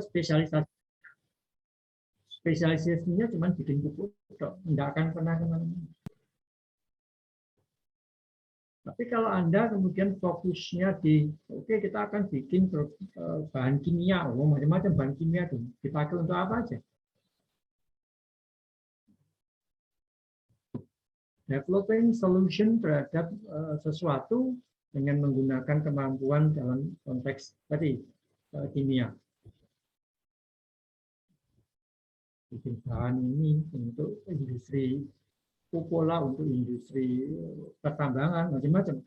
spesialisasi. Spesialisasinya cuma bikin pupuk, tidak akan pernah kemana-mana. Tapi kalau Anda kemudian fokusnya di, oke, kita akan bikin bahan kimia, macam-macam bahan kimia itu dipakai untuk apa aja? Developing solution terhadap sesuatu dengan menggunakan kemampuan dalam konteks tadi kimia. Bikin bahan ini untuk industri pola, untuk industri pertambangan, macam-macam,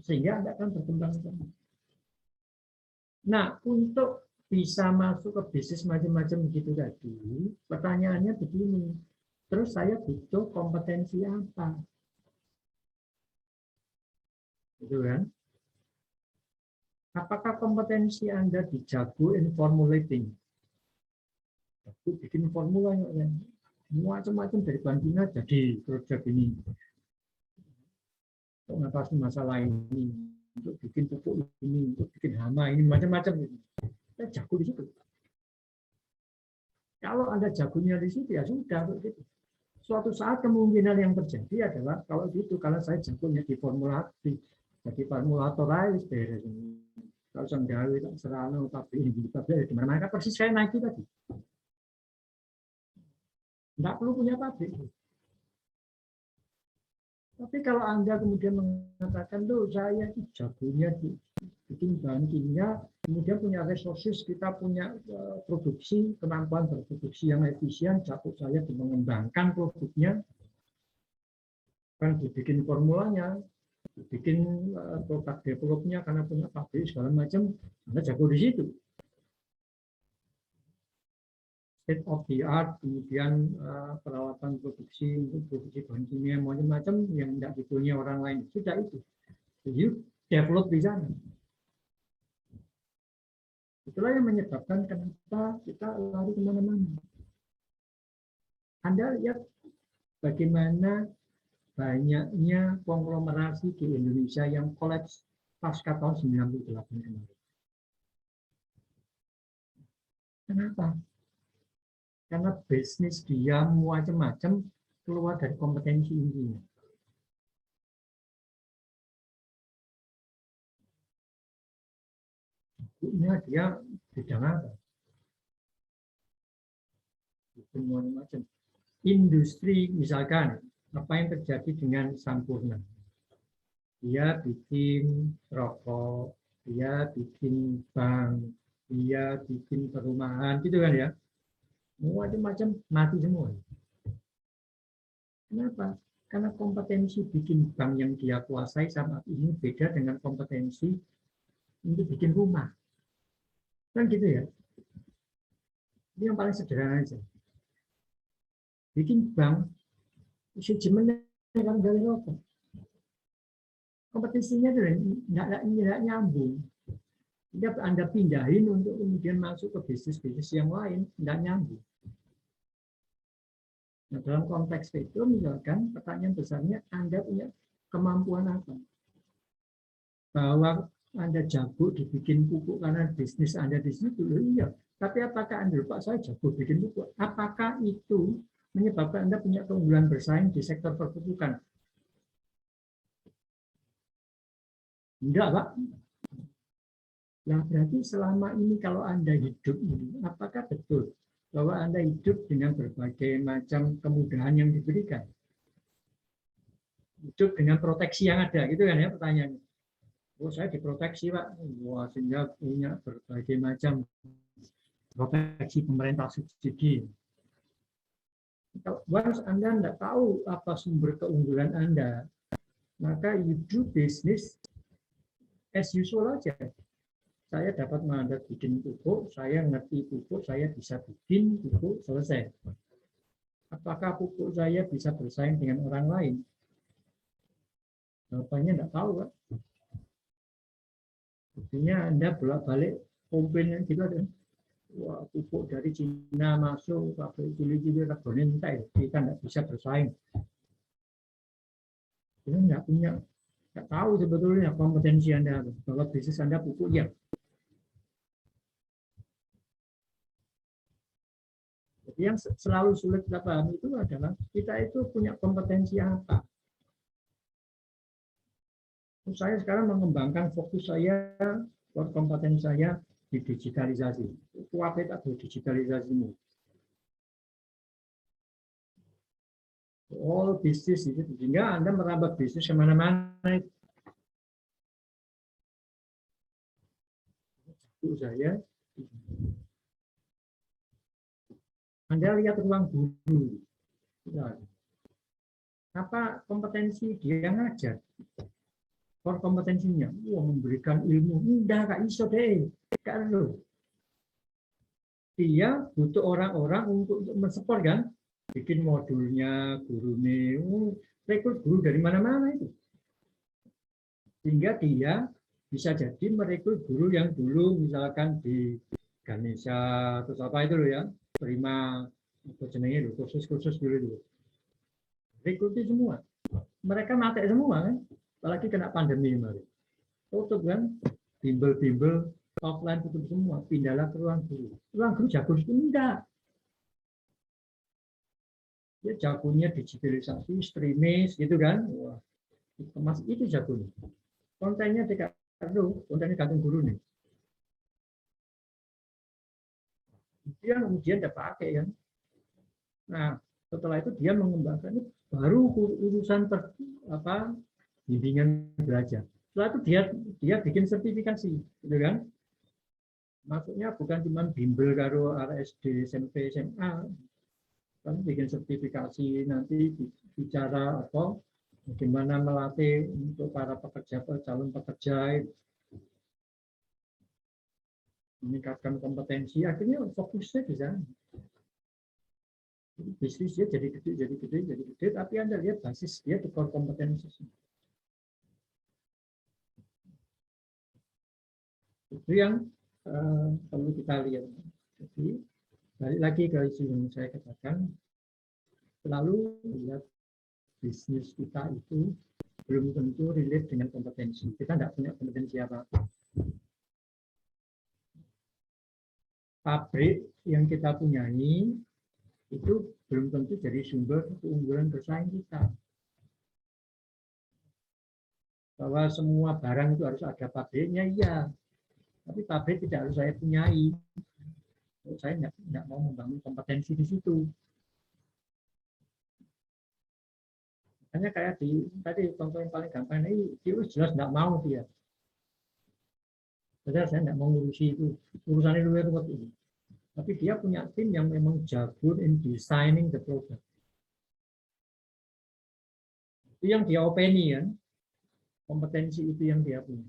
sehingga Anda akan berkembang. Nah, untuk bisa masuk ke bisnis macam-macam gitu tadi, pertanyaannya begini, terus saya butuh kompetensi apa? Gitu kan? Apakah kompetensi Anda di jago in formulating? Jago bikin formula, macam-macam dari bahan kimia jadi produk ini. Untuk mengatasi masalah ini, untuk bikin pupuk ini, untuk bikin hama ini, macam-macam. Kita jago di situ. Kalau Anda jagonya di situ, ya sudah. Gitu. Suatu saat kemungkinan yang terjadi adalah, kalau gitu, kalau saya jagonya di formulasi, jadi formulator aja, beres. Kalau saya gawe, tak serano, tapi ini, tapi di mana-mana, persis saya naik tadi. Nggak perlu punya pabrik. Tapi kalau Anda kemudian mengatakan, loh saya jagonya bikin bahan kimia, kemudian punya resources, kita punya produksi, kemampuan berproduksi yang efisien, jago saya mengembangkan produknya, kan dibikin formulanya, dibikin produk developnya karena punya pabrik segala macam, Anda jago di situ. State of the art, kemudian peralatan produksi untuk produksi bahan kimia macam-macam yang tidak dipunyai orang lain, sudah itu. Jadi develop di sana. Itulah yang menyebabkan kenapa kita lari kemana-mana. Anda lihat bagaimana banyaknya konglomerasi di Indonesia yang kolaps pasca tahun 98 kemarin. Kenapa? Karena bisnis dia macam-macam keluar dari kompetensi intinya. Dia bidang apa? Macam industri, misalkan apa yang terjadi dengan Sampurna? Dia bikin rokok, dia bikin bank, dia bikin perumahan, gitu kan ya? Macam-macam mati semua. Kenapa? Karena kompetensi bikin bank yang dia kuasai sama ini beda dengan kompetensi untuk bikin rumah. Kan gitu ya? Ini yang paling sederhana aja. Bikin bank, manajemennya kan dari rokok. Kompetisinya tidak nyambung. Anda pindahin untuk kemudian masuk ke bisnis-bisnis yang lain, tidak nyambung. Nah, dalam konteks itu, misalkan pertanyaan besarnya, Anda punya kemampuan apa? Bahwa Anda jago dibikin pupuk karena bisnis Anda di situ, iya. Tapi apakah Anda lupa saya jago bikin pupuk? Apakah itu menyebabkan Anda punya keunggulan bersaing di sektor perpupukan? Enggak, Pak. Nah, berarti selama ini kalau Anda hidup ini, apakah betul bahwa Anda hidup dengan berbagai macam kemudahan yang diberikan? Hidup dengan proteksi yang ada, gitu kan ya pertanyaannya. Oh, saya diproteksi, Pak. Wah, sehingga punya berbagai macam proteksi pemerintah subsidi. Kalau once Anda tidak tahu apa sumber keunggulan Anda, maka you do business as usual aja. Saya dapat mandat bikin pupuk, saya ngerti pupuk, saya bisa bikin pupuk, selesai. Apakah pupuk saya bisa bersaing dengan orang lain? Jawabannya tidak tahu, Pak. Artinya Anda bolak-balik komplain gitu kan. Wah, pupuk dari Cina masuk, pabrik cilik-cilik regane entek, kita tidak bisa bersaing. Kita nggak tahu sebetulnya kompetensi Anda, bahwa bisnis Anda pupuk ya. Jadi yang selalu sulit kita pahami itu adalah kita itu punya kompetensi apa. Saya sekarang mengembangkan fokus saya, kompetensi saya di digitalisasi. Kuat tak digitalisasimu. All bisnis itu sehingga Anda merambah bisnis kemana-mana. Itu saya. Anda lihat ruang guru. Apa kompetensi dia ngajar? Core kompetensinya, memberikan ilmu. Enggak, Kak iso deh. Kak lo. Dia butuh orang-orang untuk mensupport kan? Bikin modulnya, guru rekrut guru dari mana-mana itu. Sehingga dia bisa jadi merekrut guru yang dulu misalkan di Ganesha atau apa itu loh ya, terima apa jenenge loh, kursus-kursus dulu itu. Rekruti semua. Mereka mati semua kan, apalagi kena pandemi kemarin. Tutup kan, bimbel-bimbel offline tutup semua, pindahlah ke ruang guru. Ruang guru jago itu enggak. Dia jagonya digitalisasi, streaming gitu kan. Wah, itu jagonya. Kontennya tidak perlu, kontennya gantung guru nih. Dia kemudian dia pakai kan. Nah, setelah itu dia mengembangkan baru urusan bimbingan belajar. Setelah itu dia bikin sertifikasi, gitu kan? Maksudnya bukan cuma bimbel karo RSD, SMP, SMA, kan bikin sertifikasi nanti bicara apa bagaimana melatih untuk para pekerja, calon pekerja, meningkatkan kompetensi, akhirnya fokusnya di sana. Bisnisnya jadi gede, tapi Anda lihat basis dia di core kompetensi. Itu yang perlu kita lihat. Jadi, balik lagi ke isu yang saya katakan, selalu lihat bisnis kita itu belum tentu relate dengan kompetensi. Kita tidak punya kompetensi apa-apa. Pabrik yang kita punyai itu belum tentu jadi sumber keunggulan bersaing kita. Bahwa semua barang itu harus ada pabriknya, iya. Tapi pabrik tidak harus saya punyai. Saya tidak mau membangun kompetensi di situ. Hanya kayak tadi contoh yang paling gampang ini, dia jelas tidak mau dia. Padahal saya tidak mau ngurusi itu. Urusan itu ruwet ini. Tapi dia punya tim yang memang jago in designing the product. Itu yang dia openi kan. Kompetensi itu yang dia punya.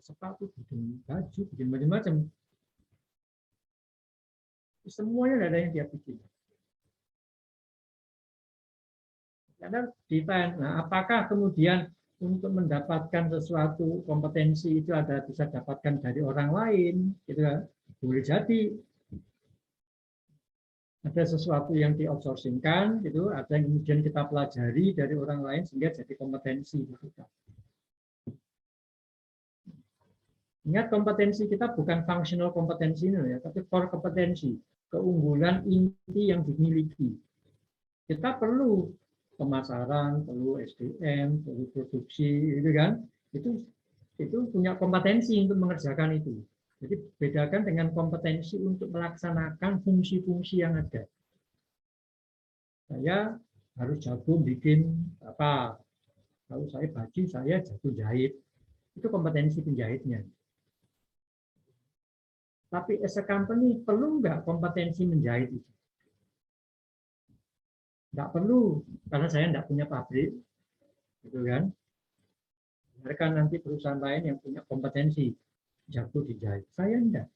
Sepatu, bikin baju, bikin macam-macam. Semuanya ada yang dia bikin. Karena depend. Nah, apakah kemudian untuk mendapatkan sesuatu kompetensi itu bisa dapatkan dari orang lain, gitu kan? Boleh jadi ada sesuatu yang di outsourcingkan, gitu, ada yang kemudian kita pelajari dari orang lain sehingga jadi kompetensi kita. Ingat kompetensi kita bukan functional kompetensi ya, tapi core kompetensi, keunggulan inti yang dimiliki. Kita perlu pemasaran, perlu SDM, perlu produksi, gitu kan? Itu punya kompetensi untuk mengerjakan itu. Jadi bedakan dengan kompetensi untuk melaksanakan fungsi-fungsi yang ada. Saya harus jago bikin apa? Kalau saya baju, saya jago jahit. Itu kompetensi penjahitnya. Tapi as a company perlu nggak kompetensi menjahit itu? Nggak perlu, karena saya nggak punya pabrik, gitu kan? Mereka nanti perusahaan lain yang punya kompetensi jago dijahit, saya enggak.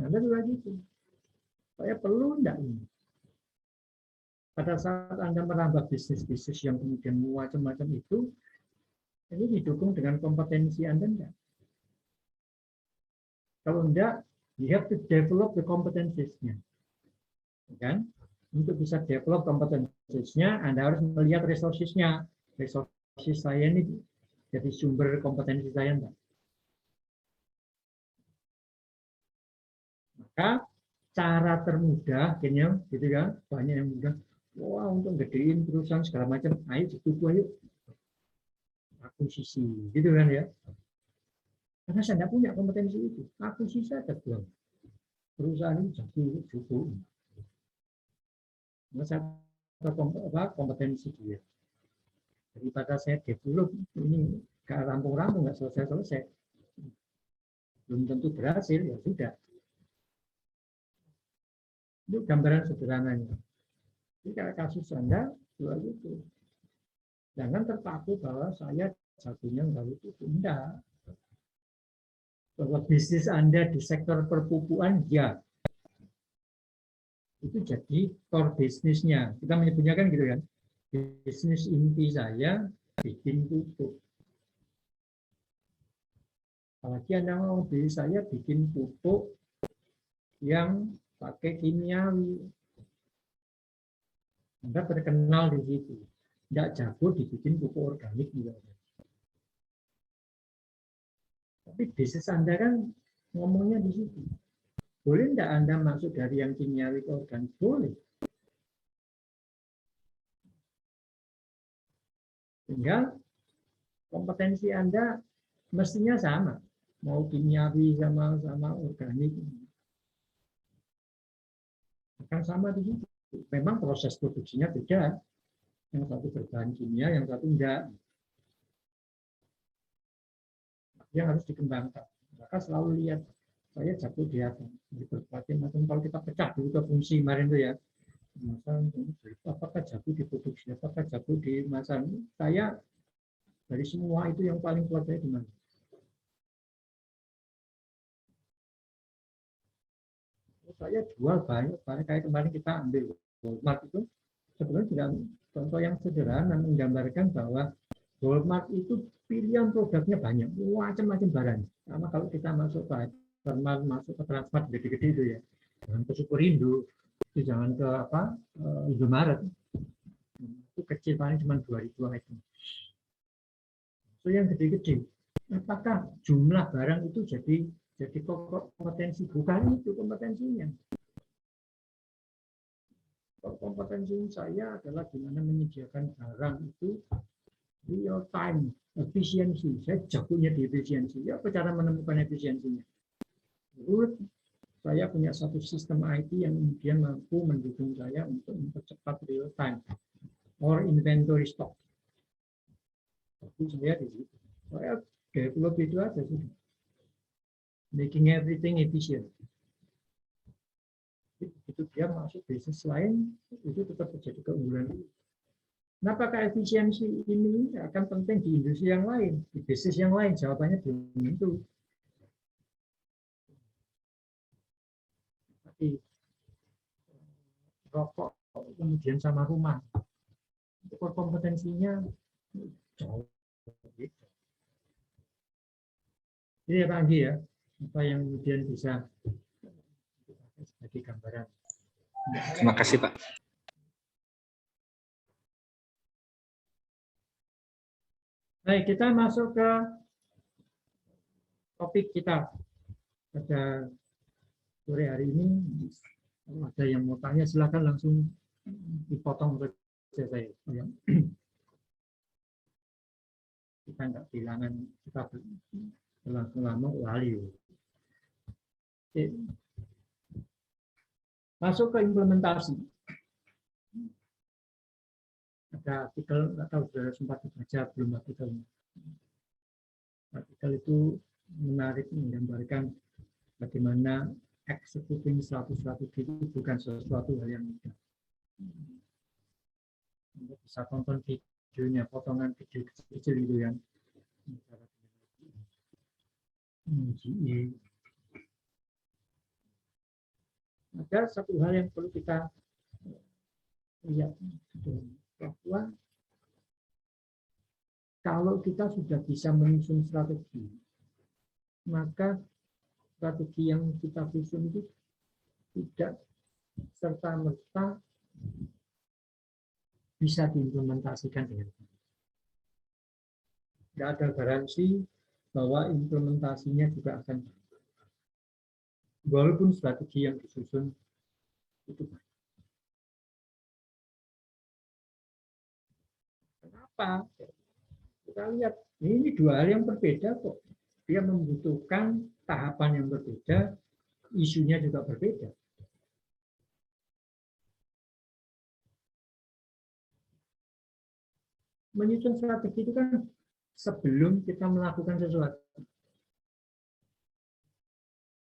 Nah, lalu lagi itu, saya perlu enggak ini? Pada saat Anda merambah bisnis-bisnis yang kemudian macam-macam itu, ini didukung dengan kompetensi Anda enggak? Kalau enggak, you have to develop the competencies-nya. Kan? Untuk bisa develop kompetensinya, Anda harus melihat resources-nya. Resources saya ini jadi sumber kompetensi saya enggak? cara termudah, kayaknya gitu kan, banyak yang mudah. Wah, untuk gedein perusahaan segala macam, ayo dituku, ayo akuisisi, gitu kan ya. Karena saya tidak punya kompetensi itu, akuisisi saja belum. Perusahaan ini jadi cukup. Saya kompetensi dia. Daripada saya develop ini gak rampung-rampung, nggak selesai-selesai, belum tentu berhasil, ya sudah. Itu gambaran sederhananya. Jadi kalau kasus Anda, jual itu. Jangan terpaku bahwa saya jagonya nggak itu. Enggak. Bahwa bisnis Anda di sektor perpupuan, ya. Itu jadi core bisnisnya. Kita menyebutnya kan gitu kan. Bisnis inti saya bikin pupuk. Apalagi Anda mau beli saya bikin pupuk yang pakai kimiawi. Anda terkenal di situ. Tidak jago dibikin pupuk organik juga. Tapi bisnis Anda kan ngomongnya di situ. Boleh tidak Anda masuk dari yang kimiawi ke organik? Boleh. Tinggal kompetensi Anda mestinya sama. Mau kimiawi sama organik. Akan sama di situ. Memang proses produksinya beda. Yang satu berbahan kimia, yang satu enggak. Yang harus dikembangkan. Maka selalu lihat, saya jago di apa? Di berbagai macam. Kalau kita pecah dulu ke fungsi kemarin itu ya. Apakah jago di produksi, apakah jago di masa. Saya dari semua itu yang paling kuat saya di mana? Saya jual banyak, kayak kemarin kita ambil Walmart itu sebenarnya tidak, contoh yang sederhana menggambarkan bahwa Walmart itu pilihan produknya banyak, macam-macam barang. Sama kalau kita masuk ke Hypermart, masuk ke Transmart gede-gede itu ya, jangan ke Superindo, itu jangan ke apa Indomaret, itu kecil paling cuma 2.000 item. So yang gede-gede, apakah jumlah barang itu jadi kompetensi? Bukan itu kompetensinya. Kompetensi saya adalah gimana menyediakan barang itu real time, efisiensi. Saya jagonya di efisiensi. Ya, apa cara menemukan efisiensinya? Menurut saya punya satu sistem IT yang kemudian mampu mendukung saya untuk mempercepat real time or inventory stock. Tapi saya di situ. Saya develop itu aja sih. Making everything efficient. Begitu dia masuk bisnis lain, itu tetap terjadi keunggulan. Kenapa efisiensi ini akan penting di industri yang lain, di bisnis yang lain? Jawabannya belum tentu. Tapi rokok kemudian sama rumah, itu kompetensinya jauh. Ini ya Pak Anggi ya, apa yang kemudian bisa sebagai gambaran. Terima kasih Pak. Baik, kita masuk ke topik kita pada sore hari ini. Kalau ada yang mau tanya, silakan langsung dipotong saja saya. Kita nggak kehilangan, kita berlangsung lama lali. Oke. Masuk ke implementasi. Ada artikel, nggak tahu sudah sempat dibaca belum artikelnya. Artikel itu menarik menggambarkan bagaimana executing suatu strategi itu bukan sesuatu hal yang mudah. Bisa tonton videonya, potongan video kecil-kecil itu yang ada satu hal yang perlu kita lihat bahwa kalau kita sudah bisa menyusun strategi, maka strategi yang kita susun itu tidak serta-merta bisa diimplementasikan dengan baik. Tidak ada garansi bahwa implementasinya juga akan. walaupun strategi yang disusun itu baik. Kenapa? Kita lihat, ini dua hal yang berbeda kok. Dia membutuhkan tahapan yang berbeda, isunya juga berbeda. Menyusun strategi itu kan sebelum kita melakukan sesuatu.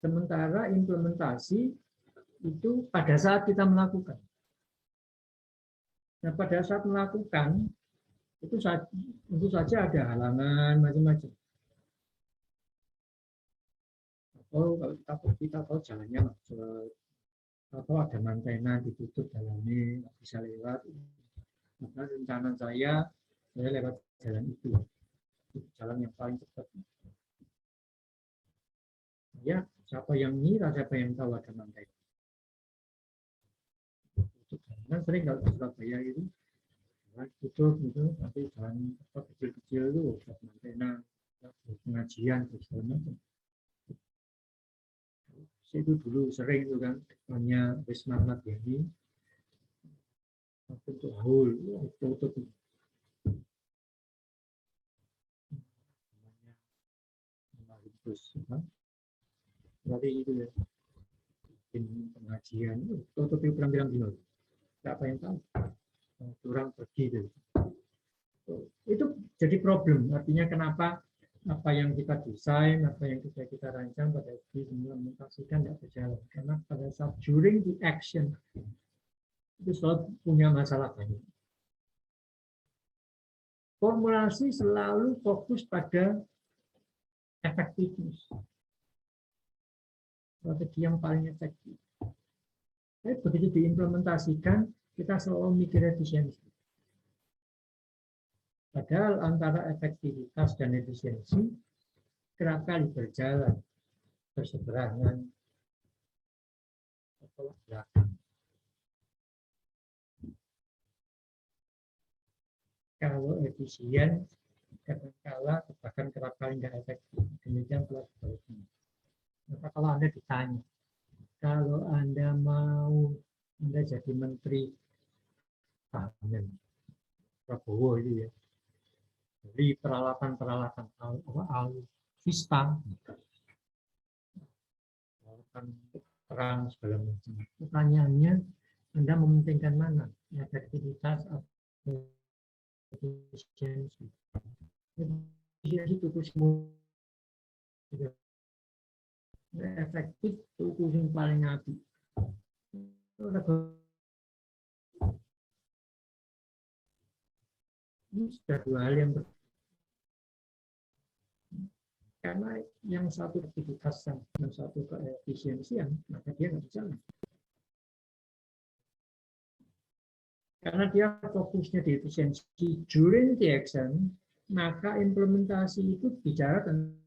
Sementara implementasi itu pada saat kita melakukan. Nah, pada saat melakukan, itu tentu saja ada halangan macam-macam. Kalau kita tahu jalannya macet, atau ada mantena ditutup jalannya, nggak bisa lewat. Maka rencana saya lewat jalan itu jalan yang paling cepat. Ya, siapa yang ngira, siapa yang tahu ada mantena. Kan sering kalau di Surabaya itu tutup gitu, nanti jalan kecil-kecil itu buat mantena, pengajian, segala macam. Itu dulu sering itu kan, depannya Wisma Ahmad Yani, untuk haul, tutup. Berarti itu ya, pengajian, tutup itu bilang-bilang dulu. Siapa yang tahu? Kurang pergi itu. Itu jadi problem. Artinya kenapa apa yang kita desain, apa yang kita rancang pada diimplementasikan tidak berjalan. Karena pada saat during the action itu selalu punya masalah banyak. Formulasi selalu fokus pada efektivitas. Strategi yang paling efektif. Tapi begitu diimplementasikan, kita selalu mikir efisiensi. Padahal antara efektivitas dan efisiensi kerap kali berjalan berseberangan atau belakang. Kalau efisien, kadang-kala bahkan kerap kali nggak efektif. Demikian pula sebaliknya. Maka kalau Anda ditanya, kalau Anda mau Anda jadi menteri pangan, Prabowo itu ya, beli peralatan-peralatan alutsista, peralatan perang segala macam. Pertanyaannya, Anda mementingkan mana? Efektivitas atau efisiensi? Efisiensi itu semua efektif itu yang paling api. Ini sudah dua hal yang berbeda. Karena yang satu efektivitas yang satu keefisiensian, maka dia nggak bisa. Karena dia fokusnya di efisiensi during the action, maka implementasi itu bicara tentang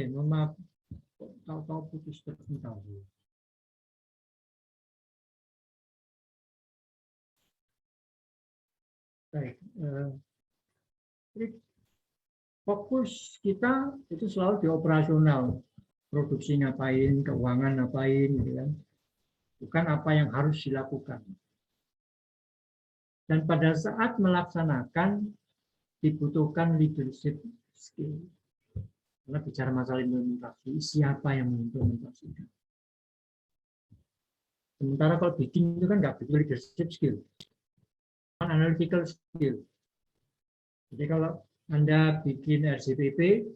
mohon maaf, tahu-tahu putus terbentar. Baik, fokus kita itu selalu di operasional, produksi ngapain, keuangan ngapain, gitu kan. Bukan apa yang harus dilakukan. Dan pada saat melaksanakan dibutuhkan leadership skill. Karena bicara masalah implementasi, siapa yang mengimplementasikan? Sementara kalau bikin itu kan nggak butuh leadership skill, kan analytical skill. Jadi kalau Anda bikin RCPP,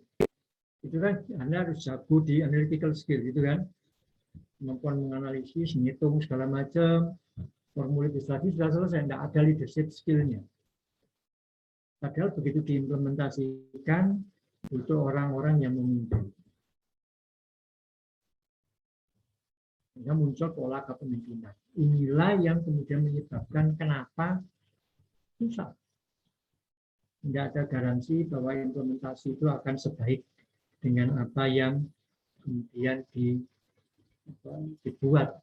itu kan Anda harus jago di analytical skill, gitu kan? Kemampuan menganalisis, menghitung segala macam, formulir legislasi sudah selesai, tidak ada leadership skill-nya. Padahal begitu diimplementasikan, butuh orang-orang yang memimpin. Sehingga muncul pola kepemimpinan. Inilah yang kemudian menyebabkan kenapa susah. Tidak ada garansi bahwa implementasi itu akan sebaik dengan apa yang kemudian dibuat.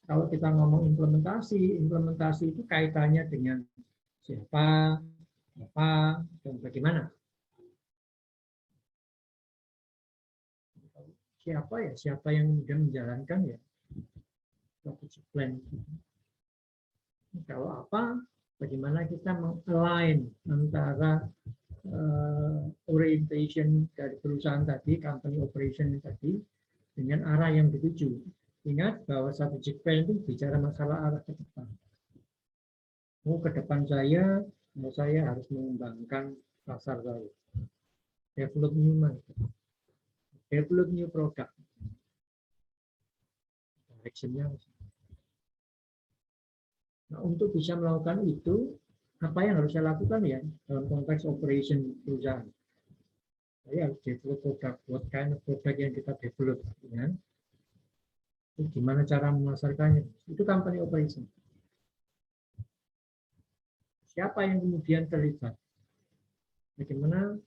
Kalau kita ngomong implementasi itu kaitannya dengan siapa, apa, dan bagaimana. Siapa yang kemudian menjalankan ya strategic plan. Kalau apa, bagaimana kita meng-align antara orientation dari perusahaan tadi, company operation tadi, dengan arah yang dituju. Ingat bahwa strategic plan itu bicara masalah arah ke depan. Ke depan saya harus mengembangkan pasar saya. Develop new market. Develop new product. Direction-nya. Nah, untuk bisa melakukan itu, apa yang harus saya lakukan ya dalam konteks operation perusahaan? Saya harus develop produk. What kind of product yang kita develop? Ya. Gimana cara memasarkannya? Itu company operation. Siapa yang kemudian terlibat? Bagaimana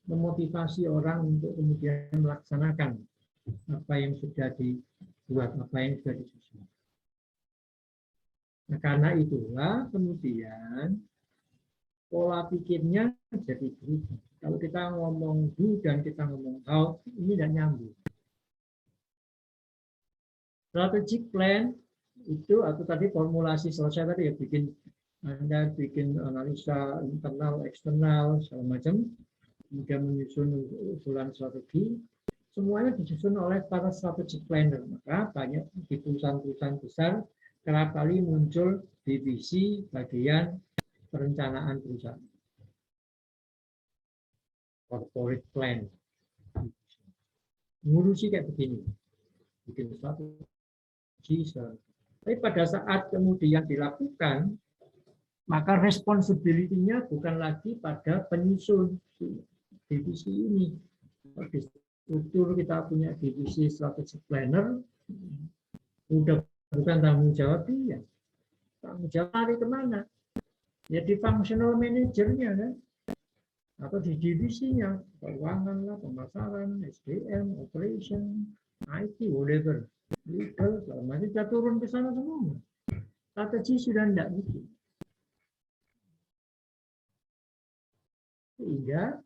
memotivasi orang untuk kemudian melaksanakan apa yang sudah dibuat, apa yang sudah disusun. Nah, karena itulah kemudian pola pikirnya jadi berubah. Kalau kita ngomong do dan kita ngomong how, ini tidak nyambung. Strategic plan itu atau tadi formulasi selesai tadi ya Anda bikin analisa internal, eksternal, segala macam, kemudian menyusun usulan strategi, semuanya disusun oleh para strategic planner. Maka banyak di perusahaan-perusahaan besar kerap kali muncul divisi bagian perencanaan perusahaan. Corporate plan. Ngurusi kayak begini. Bikin strategi. Tapi pada saat kemudian dilakukan, maka responsibility-nya bukan lagi pada penyusun divisi ini. Di struktur kita punya divisi strategic planner, udah bukan tanggung jawab dia. Tanggung jawab lari kemana? Ya di functional manager-nya kan? Atau di divisinya, keuangan lah, pemasaran, SDM, operation, IT, whatever, legal, selama ini kita turun ke sana semua. Strategi sudah tidak gitu. Sehingga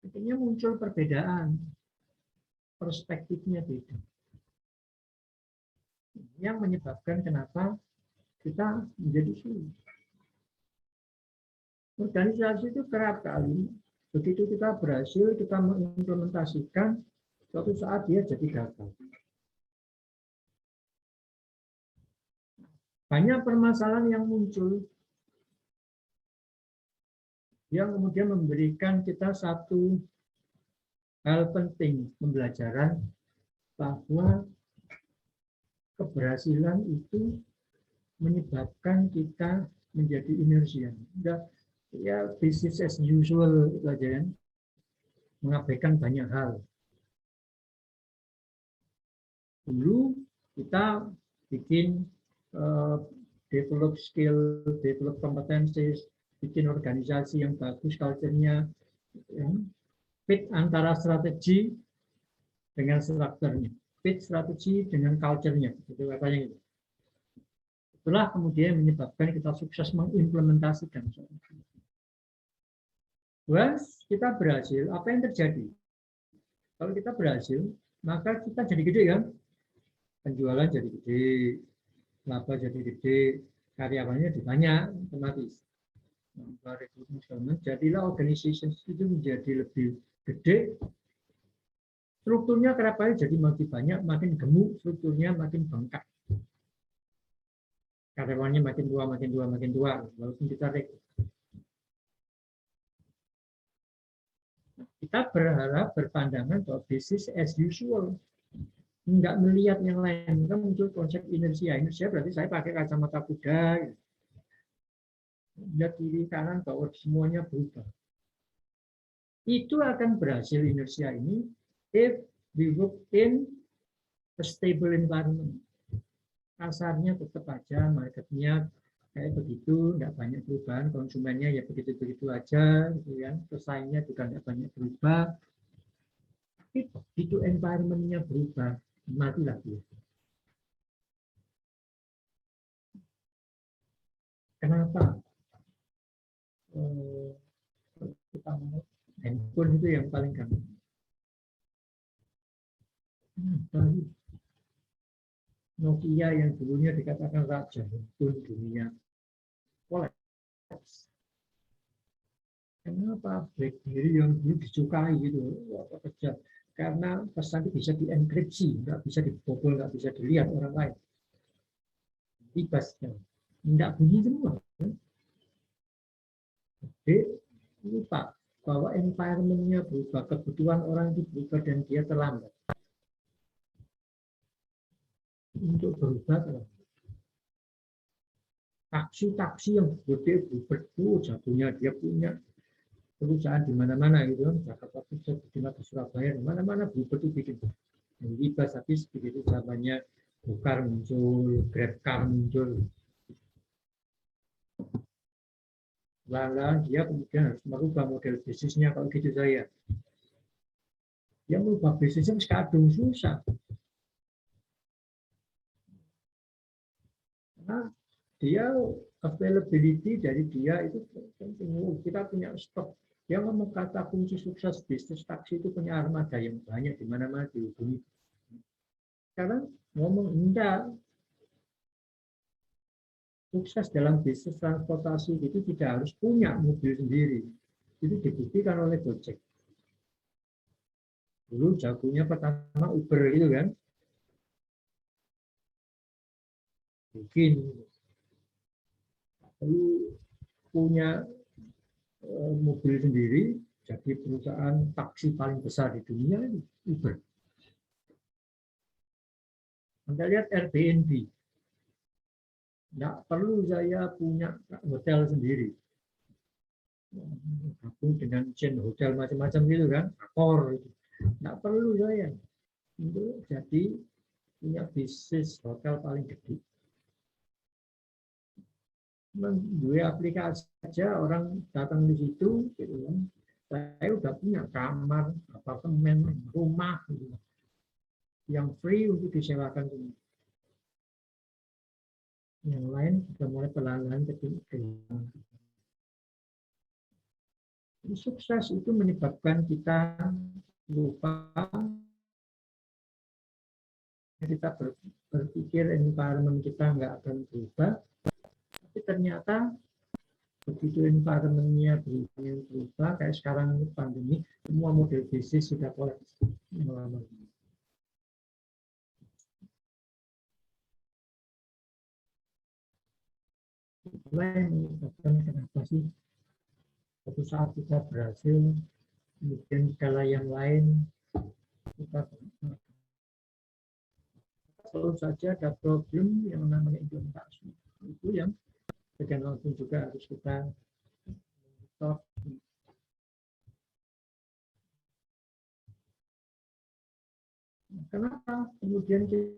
akhirnya muncul perbedaan, perspektifnya beda. Yang menyebabkan kenapa kita menjadi sulit. Organisasi itu kerap kali, begitu kita berhasil, kita mengimplementasikan, suatu saat dia jadi gagal. Banyak permasalahan yang muncul, yang kemudian memberikan kita satu hal penting pembelajaran bahwa keberhasilan itu menyebabkan kita menjadi inersia. Ya business as usual saja, mengabaikan banyak hal. Dulu kita bikin develop skill, develop competencies, bikin organisasi yang bagus, culture-nya ya, fit antara strategi dengan strukturnya, fit strategi dengan culture-nya, itu katanya gitu. Itulah kemudian menyebabkan kita sukses mengimplementasikan. Once kita berhasil, apa yang terjadi? Kalau kita berhasil, maka kita jadi gede kan? Penjualan jadi gede, laba jadi gede, karyawannya jadi banyak, otomatis. Jadilah organisasi itu menjadi lebih gede, strukturnya kerap kali jadi makin banyak, makin gemuk, strukturnya makin bengkak. Karyawannya makin tua, walaupun kita rekrut. Kita berharap berpandangan bahwa business as usual, nggak melihat yang lain. Kita muncul konsep inersia. Inersia berarti saya pakai kacamata kuda, lihat kiri kanan bahwa semuanya berubah. Itu akan berhasil inersia ini if we work in a stable environment. Kasarnya tetap aja marketnya kayak begitu, nggak banyak perubahan, konsumennya ya begitu-begitu aja, gitu kan. Pesaingnya juga nggak banyak berubah. Tapi begitu environment-nya berubah, matilah dia. Kenapa? Handphone itu yang paling gampang. Nokia yang dulunya dikatakan raja handphone dunia kolaps. Kenapa BlackBerry yang dulu disukai gitu, kerja? Karena pesan itu bisa dienkripsi, nggak bisa dibobol, nggak bisa dilihat orang lain. Bebas, nggak bunyi semua. Jadi lupa bahwa environment-nya berubah, kebutuhan orang itu berubah dan dia terlambat untuk berubah. Taksi yang gede berdu jagonya dia punya perusahaan di mana-mana gitu kan, Jakarta Pusat, di Surabaya, di mana-mana berubah itu bikin bebas. Habis begitu zamannya Gokar muncul, Grabcar muncul, lalu dia kemudian harus merubah model bisnisnya. Kalau gitu saya, dia merubah bisnisnya kadung susah. Karena dia availability dari dia itu penting. Kita punya stok. Dia ngomong kata kunci sukses bisnis taksi itu punya armada yang banyak di mana-mana dihubungi. Sekarang ngomong enggak, sukses dalam bisnis transportasi itu tidak harus punya mobil sendiri. Itu dibuktikan oleh Gojek. Dulu jagonya pertama Uber itu kan, mungkin lalu punya mobil sendiri, jadi perusahaan taksi paling besar di dunia ini Uber. Anda lihat Airbnb, nggak perlu saya punya hotel sendiri, gabung dengan chain hotel macam-macam gitu kan, Accor, nggak perlu saya untuk jadi punya bisnis hotel paling gede. Dua aplikasi saja orang datang di situ, gitu kan. Saya udah punya kamar, apartemen, rumah, gitu, yang free untuk disewakan. Yang lain sudah mulai pelan-pelan kehilangan. Sukses itu menyebabkan kita lupa, kita berpikir environment kita nggak akan berubah, tapi ternyata begitu environment-nya berubah, kayak sekarang pandemi, semua model bisnis sudah kolaps. Itulah yang menyebabkan kenapa sih suatu saat kita berhasil, kemudian skala yang lain kita selalu saja ada problem yang namanya implementasi. Itu yang bagaimanapun juga harus kita stop. Kenapa kemudian kita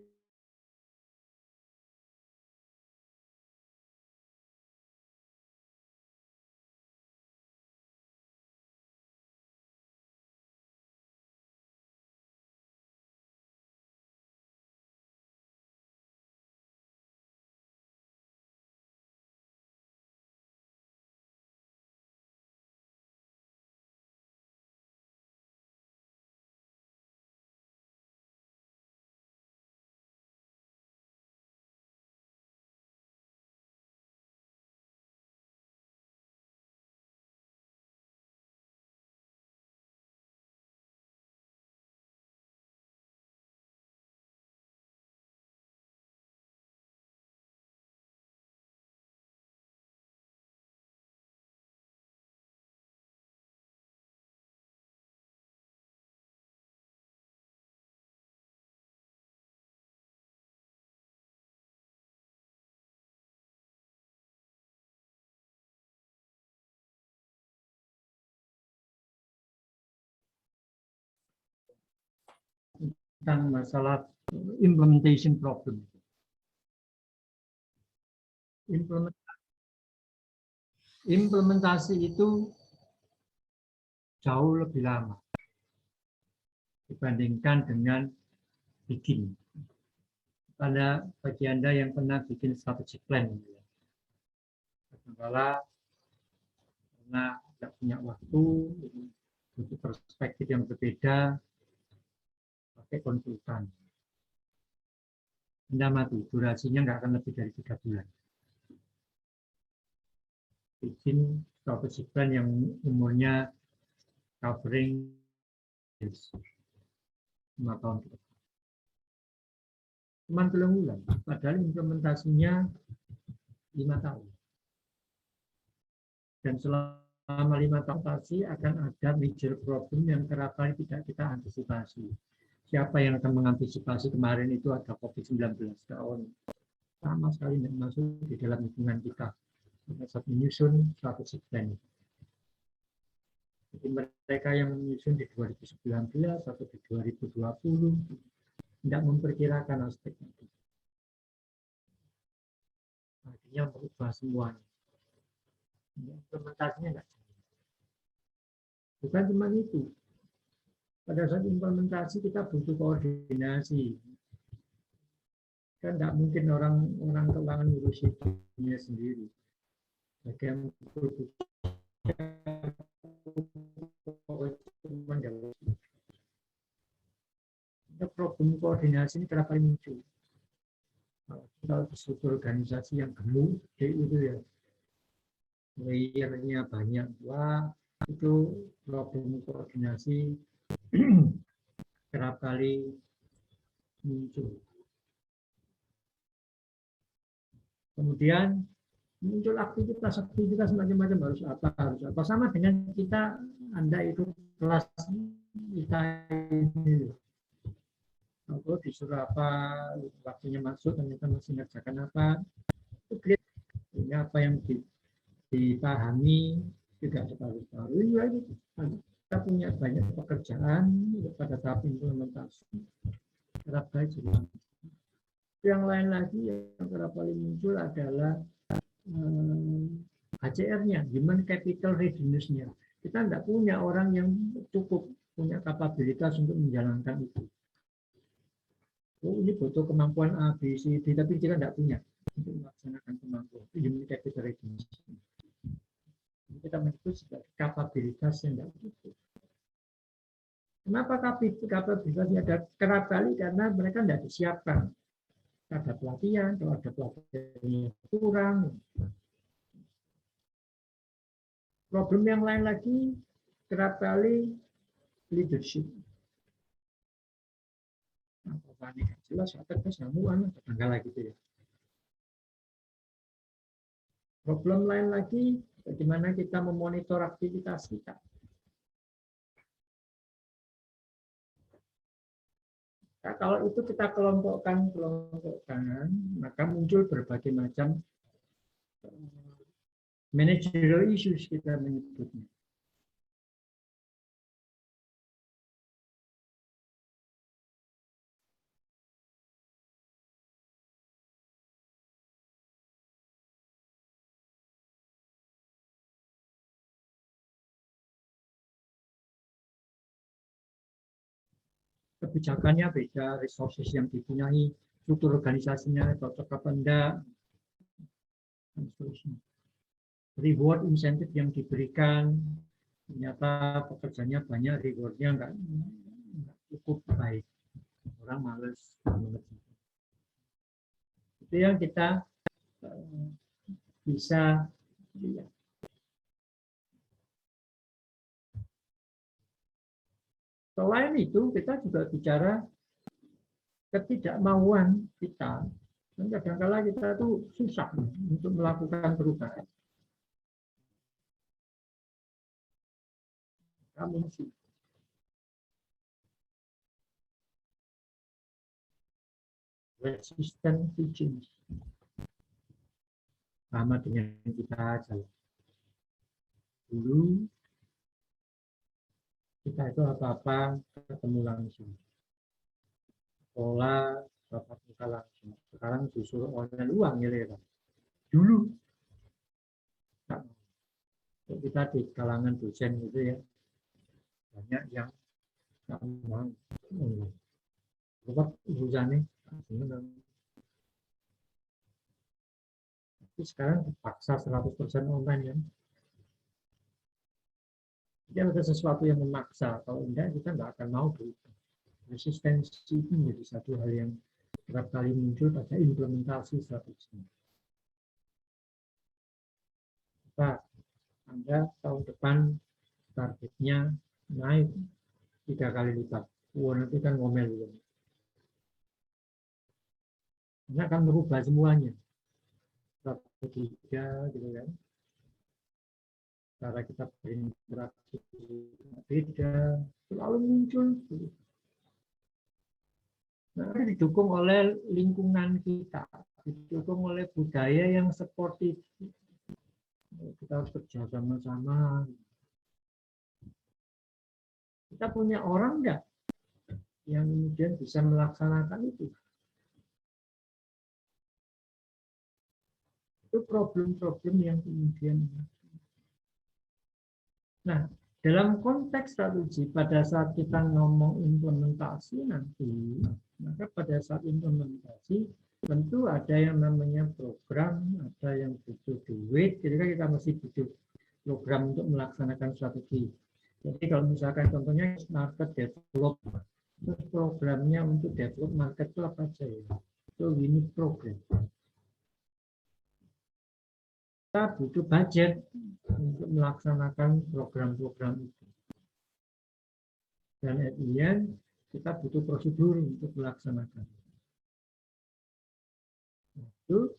tentang masalah implementation problem. Implementasi itu jauh lebih lama dibandingkan dengan bikin. Pada bagi Anda yang pernah bikin strategic plan, karena tidak punya waktu, butuh perspektif yang berbeda, pakai konsultan. Anda mati, durasinya nggak akan lebih dari 3 bulan. Bikin strategic plan yang umurnya covering 5 tahun ke depan. Cuma 3 bulan, padahal implementasinya 5 tahun. Dan selama 5 tahun pasti akan ada major problem yang kerap kali tidak kita antisipasi. Siapa yang akan mengantisipasi kemarin itu ada COVID-19 tahun sama sekali tidak masuk di dalam hitungan kita pada saat menyusun strategic plan. Jadi mereka yang menyusun di 2019 atau di 2020 tidak memperkirakan aspek itu. Akhirnya berubah semuanya. Implementasinya enggak. Bukan cuma itu. Pada saat implementasi kita butuh koordinasi. Kan tidak mungkin orang keuangan ngurus dirinya sendiri. Bagaimana problem koordinasi ini kenapa muncul? Kalau struktur organisasi yang gemuk, itu ya, layernya banyak, wah itu problem koordinasi kerap kali muncul. Kemudian muncul aktivitas macam-macam, harus apa sama dengan kita Anda ikut kelas kita ini. Kalau disuruh apa, waktunya masuk, ternyata masih ngerjakan apa, itu ini apa yang dipahami tidak separuh-separuh. Kita punya banyak pekerjaan pada tahap implementasi. Kerap kali juga. Yang lain lagi yang kerap kali muncul adalah HCR-nya, Human Capital Readiness-nya. Kita tidak punya orang yang cukup punya kapabilitas untuk menjalankan itu. Oh, ini butuh kemampuan A, B, C, D, tapi kita tidak punya untuk melaksanakan kemampuan. Human Capital Readiness. Kita menyebut sebagai kapabilitas yang tidak cukup. Kenapa kapabilitasnya ada? Kerap kali karena mereka tidak disiapkan. Ada pelatihan, kalau ada pelatihannya kurang. Problem yang lain lagi, kerap kali leadership. Apa ini jelas, atas namuan, tanggal lagi gitu ya. Problem lain lagi, bagaimana kita memonitor aktivitas kita. Nah, kalau itu kita kelompokkan, maka muncul berbagai macam managerial issues kita menyebutnya. Kebijakannya beda, resources yang dipunyai, struktur organisasinya cocok apa enggak, dan seterusnya. Reward insentif yang diberikan, ternyata pekerjaannya banyak, rewardnya enggak cukup baik. Orang males mengerjakan. Itu yang kita bisa lihat. Selain itu, kita juga bicara ketidakmauan kita. Dan kadang-kala kita tuh susah untuk melakukan perubahan. Kamu sih. Resistant to change. Sama dengan kita aja. Dulu kita itu apa-apa ketemu langsung. sekolah tatap muka langsung. Sekarang disuruh online uang ya Pak. Dulu kita di kalangan dosen gitu ya banyak yang nggak mau online. Sebab urusannya tapi sekarang dipaksa 100% online ya. Jadi ada sesuatu yang memaksa, kalau enggak kita nggak akan mau berubah. Resistensi itu menjadi satu hal yang kerap kali muncul pada implementasi strategi. Kita, Anda tahun depan targetnya naik 3 kali lipat. Wah, nanti kan ngomel gitu. Ini akan merubah semuanya. Strategi gitu kan. Cara kita berinteraksi beda, selalu muncul. Nah, didukung oleh lingkungan kita, didukung oleh budaya yang sportif. Kita harus kerja sama-sama. Kita punya orang enggak yang kemudian bisa melaksanakan itu? Itu problem-problem yang kemudian. Nah, dalam konteks strategi, pada saat kita ngomong implementasi nanti, maka pada saat implementasi, tentu ada yang namanya program, ada yang butuh duit, jadi kan kita mesti butuh program untuk melaksanakan strategi. Jadi kalau misalkan contohnya market development, programnya untuk develop market itu apa aja ya? Itu unit program. Kita butuh budget untuk melaksanakan program-program itu. Dan at the end, kita butuh prosedur untuk melaksanakan. Itu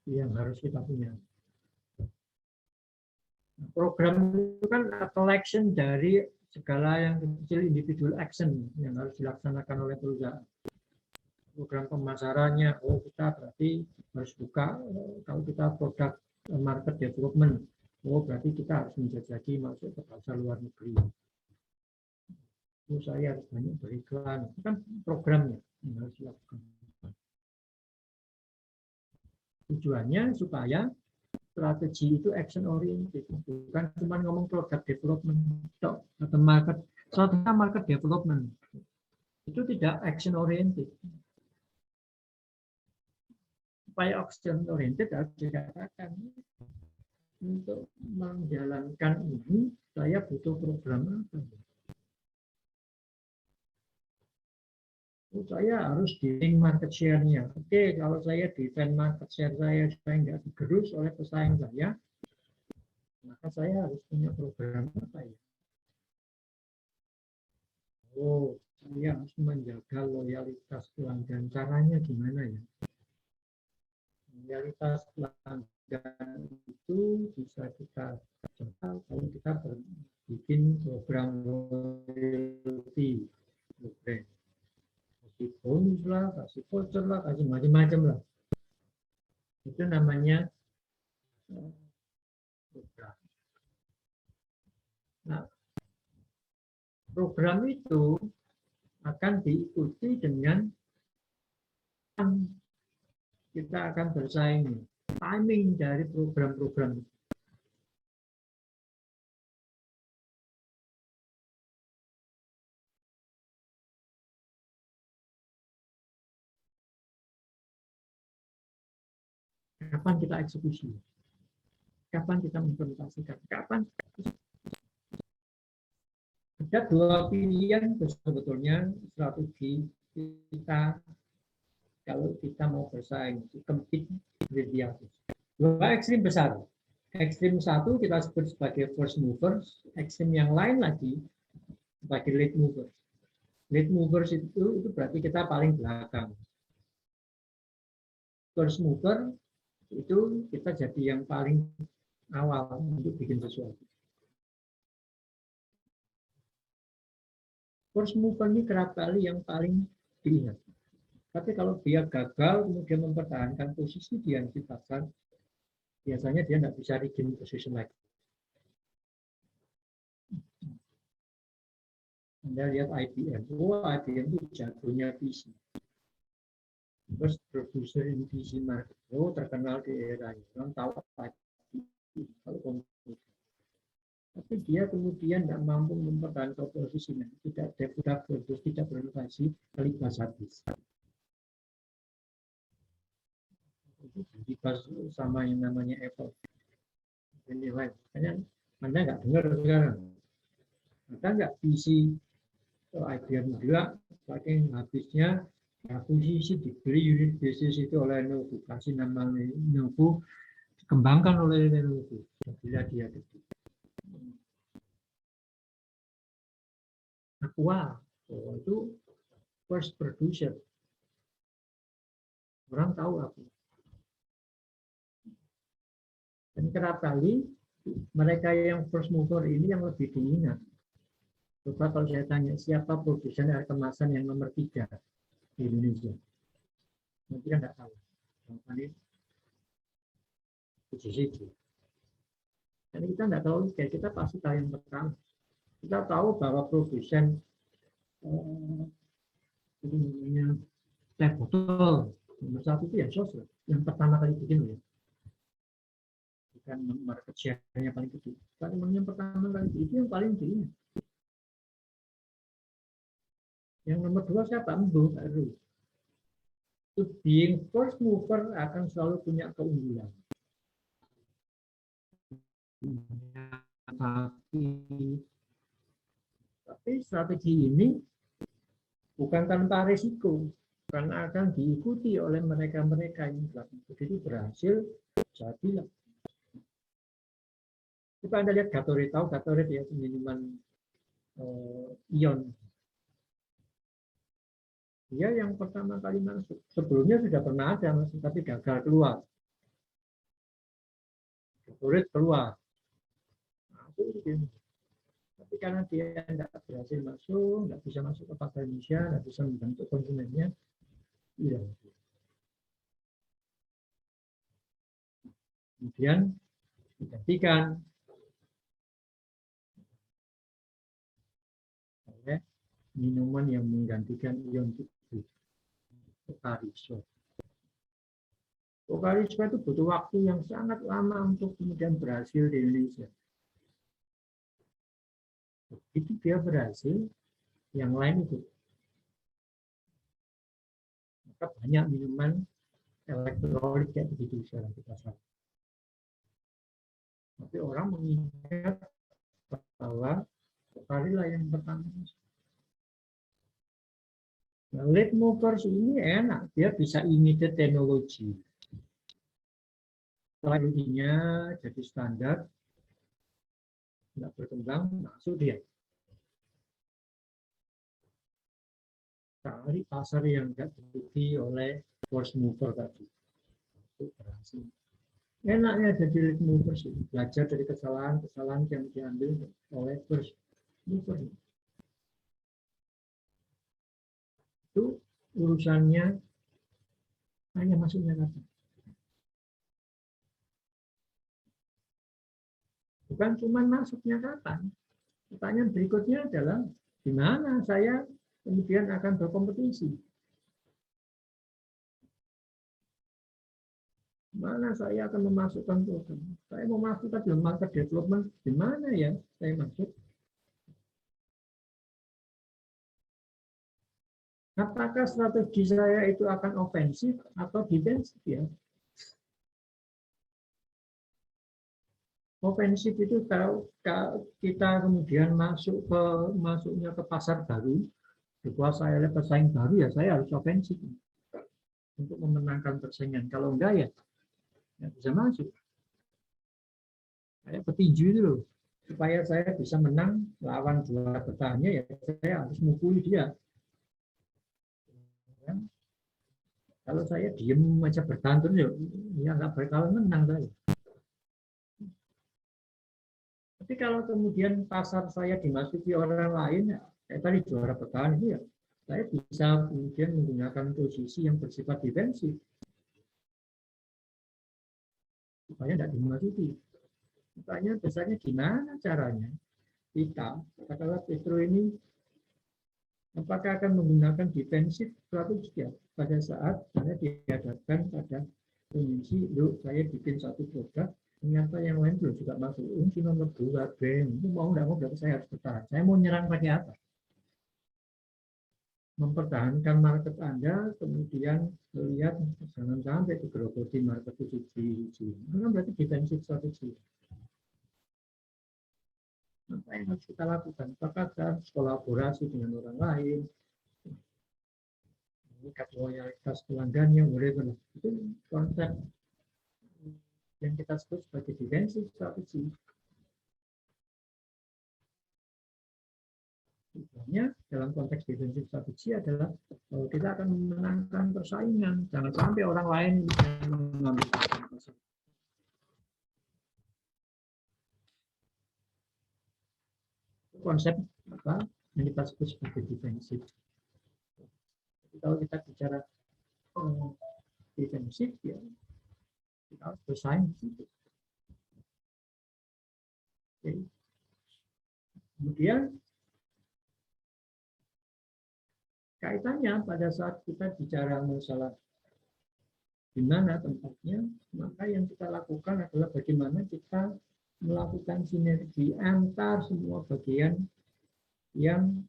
yang harus kita punya. Program itu kan collection dari segala yang kecil individual action yang harus dilaksanakan oleh perusahaan. Program pemasarannya, kita berarti harus buka, kalau kita produk market development, berarti kita harus menjajaki masuk ke pasar luar negeri. Saya harus banyak beriklan, itu kan programnya yang harus dilakukan. Tujuannya supaya strategi itu action oriented, bukan cuma ngomong product development atau market, strategi market development itu tidak action oriented. Supaya action oriented harus dikatakan untuk menjalankan ini saya butuh program apa? Saya harus defend market share-nya. Oke, kalau saya defend market share saya supaya nggak digerus oleh pesaing saya, maka saya harus punya program apa ya? Saya harus menjaga loyalitas pelanggan. Caranya gimana ya? Loyalitas pelanggan itu bisa kita capai kalau kita bikin program loyalty program. Kasih bonus lah, kasih voucher lah, kasih macam-macam lah. Itu namanya program. Nah, program itu akan diikuti dengan kita akan bersaing. Timing dari program-program itu. Kapan kita eksekusi? Kapan kita implementasikan? Kapan? Ada dua pilihan sebetulnya strategi kita kalau kita mau bersaing, compete with the others. Dua ekstrim besar. Ekstrim satu kita sebut sebagai first movers, ekstrim yang lain lagi sebagai late movers. Late movers itu berarti kita paling belakang. First mover itu kita jadi yang paling awal untuk bikin sesuatu. First mover ini kerap kali yang paling diingat. Tapi kalau dia gagal kemudian mempertahankan posisi dia yang di pasar, biasanya dia tidak bisa regain position lagi. Anda lihat IBM, IBM itu jagonya PC. Terus produser in PC market terkenal di era itu, orang tahu apa kalau komputer. Tapi dia kemudian tidak mampu mempertahankan posisinya, tidak terus tidak berinovasi, kelibas habis. Kelibas sama yang namanya Apple. Ini makanya Anda nggak dengar sekarang. Ada nggak PC IBM juga saking habisnya akuisisi dibeli unit basis itu oleh Lenovo, kasih nama Lenovo, dikembangkan oleh Lenovo. Bila dia gede. Aqua itu first producer. Orang tahu apa. Dan kerap kali mereka yang first mover ini yang lebih diminat. Coba kalau saya tanya siapa produsen air kemasan yang nomor 3 di Indonesia, nanti kan nggak tahu. Ini siji. Dan kita nggak tahu, kita pasti tahu yang pertama. Kita tahu bahwa produsen itu namanya teh botol nomor 1 itu ya sosro, yang pertama kali bikin ya. Bukan market share-nya paling kecil. Tapi yang pertama kali itu yang paling tinggi. Yang nomor 2 siapa? Embu. To being first mover akan selalu punya keunggulan. Tapi strategi ini bukan tanpa risiko, karena akan diikuti oleh mereka-mereka yang begitu berhasil jadilah. Coba Anda lihat Gatorade, tahu Gatorade ya, minuman ion. Dia yang pertama kali masuk. Sebelumnya sudah pernah ada, tapi gagal keluar. Gatorade keluar. Nah, tapi karena dia tidak berhasil masuk, nggak bisa masuk ke pasar Indonesia, nggak bisa membentuk konsumennya, iya. Kemudian digantikan oleh minuman yang menggantikan ion tubuh, Pocari. Pocari itu butuh waktu yang sangat lama untuk kemudian berhasil di Indonesia. Itu dia berhasil, yang lain itu. Maka banyak minuman elektrolit kayak begitu sekarang di pasar. Tapi orang mengingat bahwa Pocari lah yang pertama. Nah, lead movers ini enak, dia bisa imitate teknologi. Teknologinya jadi standar, tidak berkembang, masuk dia. Cari pasar yang tidak diikuti oleh first mover tadi. Itu berhasil. Enaknya jadi lead movers, belajar dari kesalahan-kesalahan yang diambil oleh first mover. Itu urusannya hanya masuknya kapan. Bukan cuma masuknya kapan. Pertanyaan berikutnya adalah di mana saya kemudian akan berkompetisi. Mana saya akan memasukkan program. Saya mau masukkan dalam market development, di mana ya saya masuk? Apakah strategi saya itu akan ofensif atau defensif ya? Ofensif itu kalau kita kemudian masuknya ke pasar baru, dikuasai oleh pesaing baru ya saya harus ofensif untuk memenangkan persaingan. Kalau enggak ya nggak bisa masuk. Kayak petinju itu loh. Supaya saya bisa menang lawan juara bertahannya ya saya harus mukuli dia. Kalau saya diem aja bertahan terus ya nggak bakalan menang saya. Tapi kalau kemudian pasar saya dimasuki orang lain, ya, kayak tadi juara bertahan itu ya, saya bisa kemudian menggunakan posisi yang bersifat defensif supaya tidak dimasuki. Makanya biasanya gimana caranya kita, katakanlah Petro ini Apakah akan menggunakan defensif strategi pada saat saya dihadapkan pada kondisi, yuk saya bikin satu produk, ternyata yang lain belum juga masuk, kunci nomor 2, brand, itu mau nggak mau berarti saya harus bertahan. Saya mau nyerang pakai apa? Mempertahankan market Anda, kemudian melihat jangan sampai digerogoti market itu itu kan berarti defensif strategi. Apa yang harus kita lakukan? Apakah kita harus kolaborasi dengan orang lain, meningkat loyalitas pelanggannya, whatever. Itu konsep yang kita sebut sebagai defensive strategy. Sebenarnya dalam konteks defensive strategy adalah kita akan memenangkan persaingan. Jangan sampai orang lain mengambil pasar. Konsep apa yang kita sebut sebagai defensif. Kalau kita bicara defensif, ya kita harus bersaing. Oke. Kemudian kaitannya pada saat kita bicara masalah di mana tempatnya, maka yang kita lakukan adalah bagaimana kita melakukan sinergi antar semua bagian yang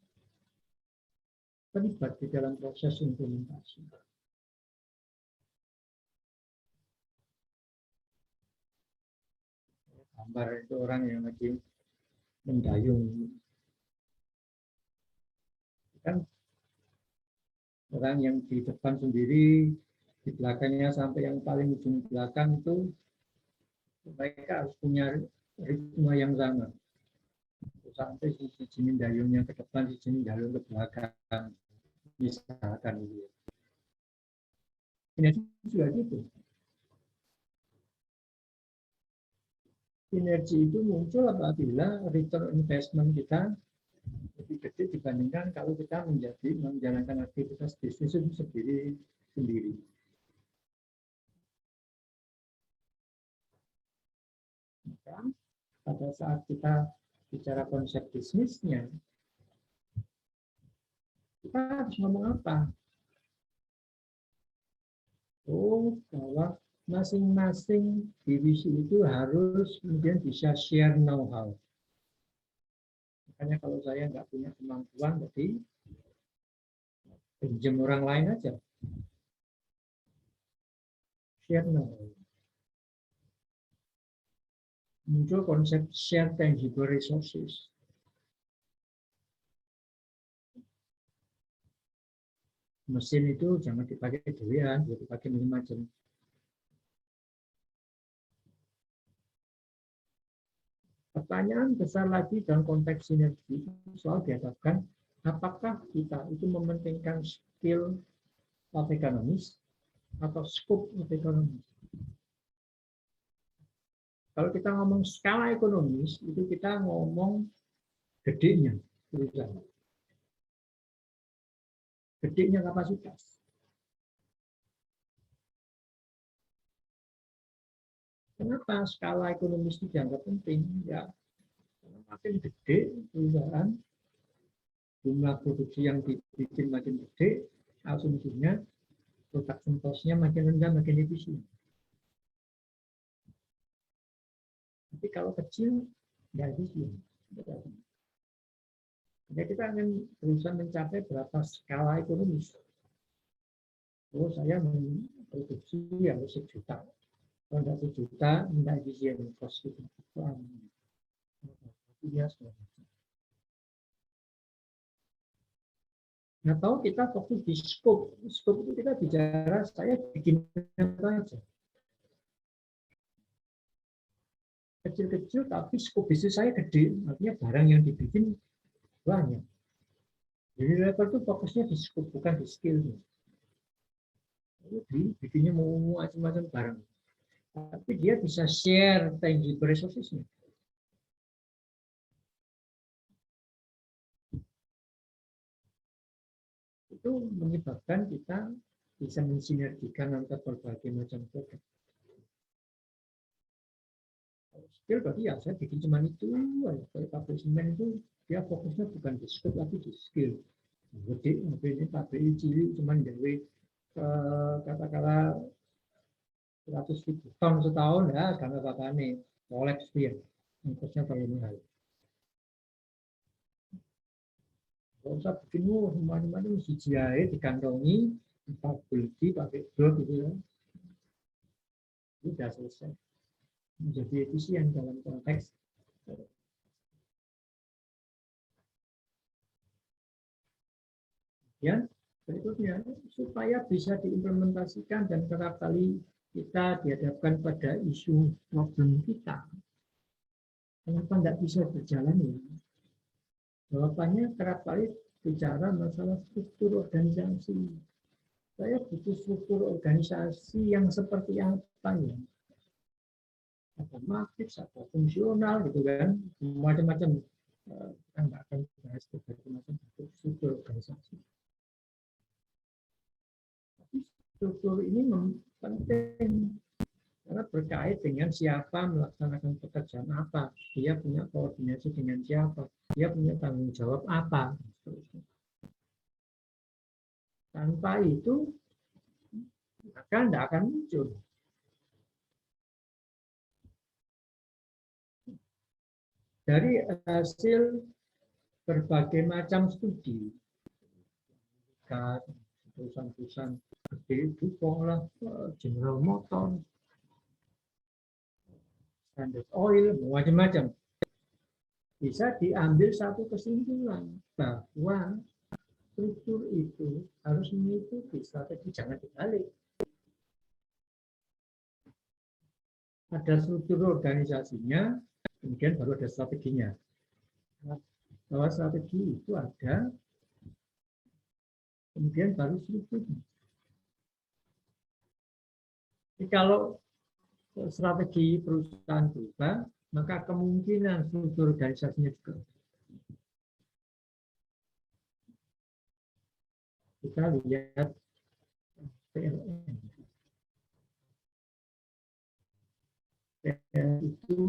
terlibat di dalam proses implementasi. Gambar itu orang yang lagi mendayung. Kan orang yang di depan sendiri, di belakangnya sampai yang paling ujung belakang itu mereka harus punya ritme yang sama. Sampai si sini dayungnya ke depan, si sini dayung ke belakang. Misalkan gitu. Ini juga gitu. Sinergi itu muncul apabila return investment kita lebih gede dibandingkan kalau kita menjalankan aktivitas bisnis itu sendiri. Maka pada saat kita bicara konsep bisnisnya, kita harus ngomong apa? Oh, bahwa masing-masing divisi itu harus kemudian bisa share know-how. Makanya kalau saya nggak punya kemampuan, berarti pinjam orang lain aja. Share know-how. Muncul konsep share tangible resources. Mesin itu jangan dipakai dewean, dipakai macam-macam. Pertanyaan besar lagi dalam konteks sinergi soal dihadapkan, apakah kita itu mementingkan skill of economist atau scope of economist. Kalau kita ngomong skala ekonomis, itu kita ngomong gedenya perusahaan. Gedenya kapasitas. Kenapa skala ekonomis itu dianggap penting? Ya, makin gede perusahaan, jumlah produksi yang dibikin makin gede, asumsinya production cost-nya makin rendah, makin efisien. Tapi kalau kecil, nggak efisien. Jadi kita akan berusaha mencapai berapa skala ekonomis. Oh, saya memproduksi harus 1 juta. Kalau nggak 1 juta, nggak efisien cost itu. Nah, tahu kita fokus di scope. Scope itu kita bicara, saya bikin apa aja. Kecil-kecil, tapi scope bisnis saya gede. Artinya barang yang dibikin banyak. Jadi level itu fokusnya di scope, bukan di skill. Jadi bikinnya mau macam-macam barang. Tapi dia bisa share tangible resources-nya. Itu menyebabkan kita bisa mensinergikan antara berbagai macam produk. Skill berarti ya saya bikin cuma itu, kalau pabrik semen itu dia fokusnya bukan di scope tapi di skill. Gede, ini pabrik cilik cuman gawe katakanlah 100.000 ton setahun ya, karena apa nih, koleks dia, ongkosnya terlalu mahal. Kalau usah bikin macam-macam, siji ae dikantongi, bulki, pakai blok gitu ya, sudah selesai. Menjadi efisien dalam konteks ya. Berikutnya, supaya bisa diimplementasikan dan kerap kali kita dihadapkan pada isu problem kita, kenapa nggak bisa berjalan ya? Jawabannya kerap kali bicara masalah struktur organisasi. Saya butuh struktur organisasi yang seperti apa ya? Ada matriks, ada fungsional gitu kan, macam-macam. Kita nggak akan bahas berbagai macam struktur organisasi. Struktur ini penting karena berkait dengan siapa melaksanakan pekerjaan apa, dia punya koordinasi dengan siapa, dia punya tanggung jawab apa. Tanpa itu maka tidak akan muncul. Dari hasil berbagai macam studi, perusahaan-perusahaan seperti Dupont lah, General Motors, Standard Oil, macam-macam, bisa diambil satu kesimpulan bahwa struktur itu harus mengikuti strategi, jangan dibalik. Ada struktur organisasinya, kemudian baru ada strateginya. Bahwa strategi itu ada, kemudian baru strukturnya. Jadi kalau strategi perusahaan berubah, maka kemungkinan struktur organisasinya juga. Kita lihat PLN. PLN itu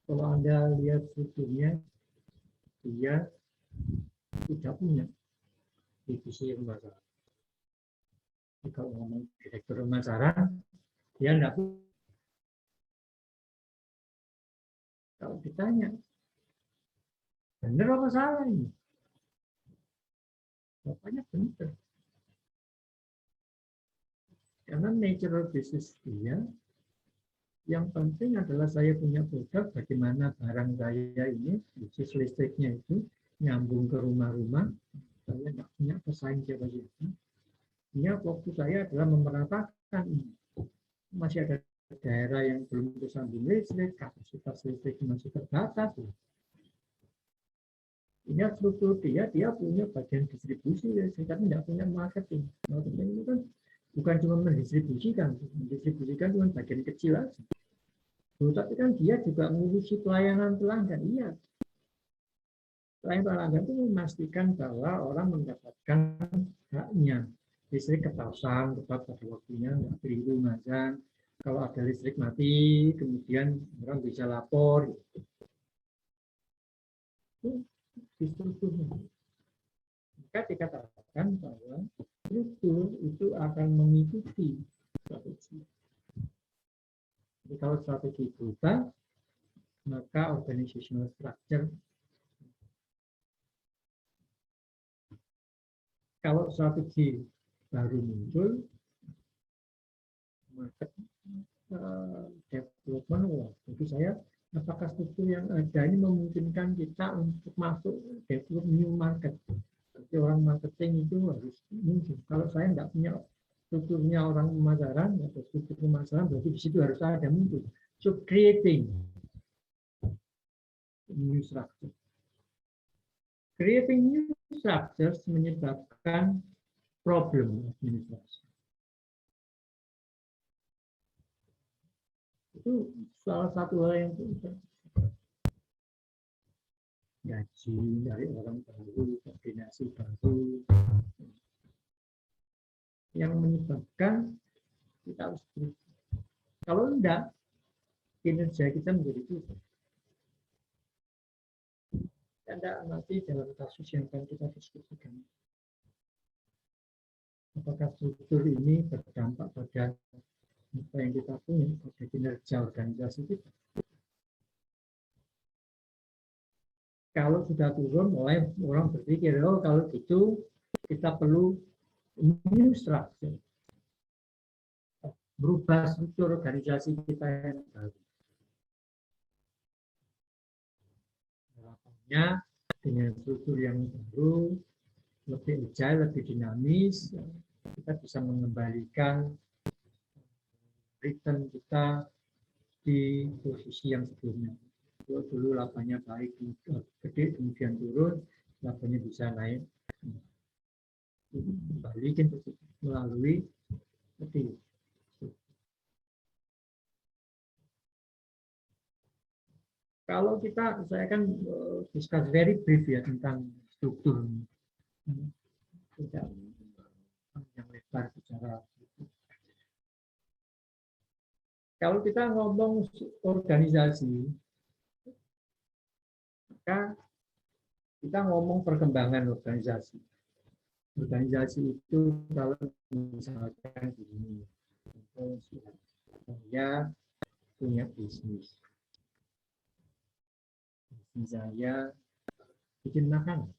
kalau Anda lihat strukturnya, dia tidak punya divisi pemasaran. Kalau ngomong direktur pemasaran, dia tidak punya. Kalau ditanya, benar apa salah ini? Bapaknya benar. Karena natural business dia, yang penting adalah saya punya produk, bagaimana barang saya ini, bisnis listriknya itu, nyambung ke rumah-rumah, saya nggak punya pesaing siapa-siapa. Ini fokus saya adalah memeratakan ini. Masih ada daerah yang belum tersambung listrik, kapasitas listrik masih terbatas. Ini struktur dia punya bagian distribusi listrik, tapi tidak punya marketing. Marketing itu kan bukan cuma mendistribusikan cuma bagian kecil aja. Tapi kan dia juga mengurusi pelayanan pelanggan. Iya, pelayanan pelanggan itu memastikan bahwa orang mendapatkan haknya. Listrik kepasang, tepat pada waktunya, nggak keliru mazan. Kalau ada listrik mati, kemudian orang bisa lapor. Itu strukturnya. Maka dikatakan bahwa struktur itu akan mengikuti strategi. Jadi kalau strategi berubah, maka organizational structure. Kalau strategi baru muncul, market development, jadi saya apakah struktur yang ada ini memungkinkan kita untuk masuk develop new market. Jadi orang marketing itu harus muncul. Kalau saya nggak punya strukturnya orang pemasaran atau struktur pemasaran, berarti di situ harus ada muncul. So creating new structure. Creating new structures menyebabkan problem administrasi. Itu salah satu hal yang penting. Gaji dari orang baru, koordinasi baru, yang menyebabkan kita harus berubah. Kalau enggak, kinerja kita menjadi buruk. Anda nanti dalam kasus yang akan kita diskusikan. Apakah struktur ini berdampak pada apa yang kita punya, pada kinerja organisasi kita. Kalau sudah turun, mulai orang berpikir, oh kalau gitu kita perlu new structure, berubah struktur organisasi kita yang baru. Harapannya dengan struktur yang baru, lebih agile, lebih dinamis, kita bisa mengembalikan return kita di posisi yang sebelumnya. Kalau dulu labanya baik, gede, kemudian turun, labanya bisa naik. Balikin melalui seperti itu. Kalau saya akan discuss very brief ya tentang struktur. Tidak panjang lebar bicara. Kalau kita ngomong organisasi, maka kita ngomong perkembangan organisasi. Organisasi itu kalau misalkan begini, saya punya bisnis. Saya bikin makanan.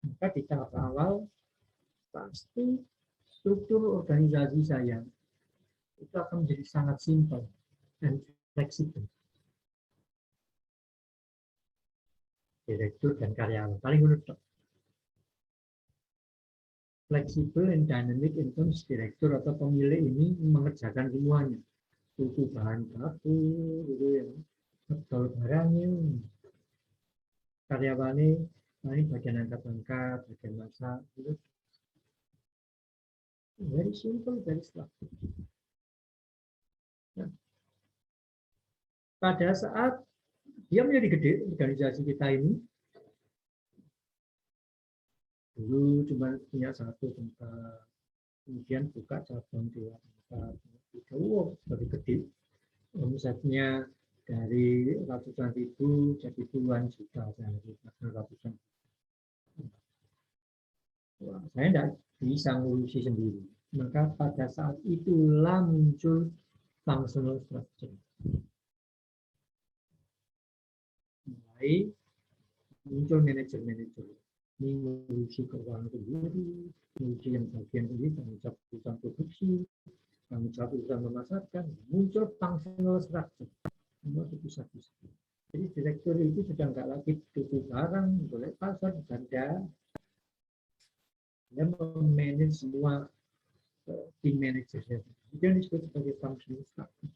Maka di tahap awal pasti struktur organisasi saya itu akan menjadi sangat simpel dan fleksibel. Direktur dan karyawan paling menurut fleksibel and dynamic in terms direktur atau pemilik ini mengerjakan semuanya, itu bahan baku, gitu ya, betul barangnya, karyawannya, ini bagian angkat-angkat, bagian masak, gitu. Very simple, very structured. Nah, pada saat dia menjadi gede, organisasi kita ini, dulu cuma punya satu tempat, kemudian buka cabang dua tempat, itu lebih gede, omsetnya dari ratusan ribu jadi puluhan juta, ratusan. Saya tidak bisa ngurusi sendiri. Maka pada saat itulah muncul functional structure. Mulai muncul manajer-manajer. Ini ngurusi keuangan sendiri, ngurusi yang bagian ini, tanggung jawab urusan produksi, tanggung jawab urusan memasarkan, muncul functional structure. Semua bisa-bisa. Jadi direktur itu sudah nggak lagi tutup barang, boleh pasar, ganda. Dia memanage semua tim manajernya. Itu yang disebut sebagai functional structure.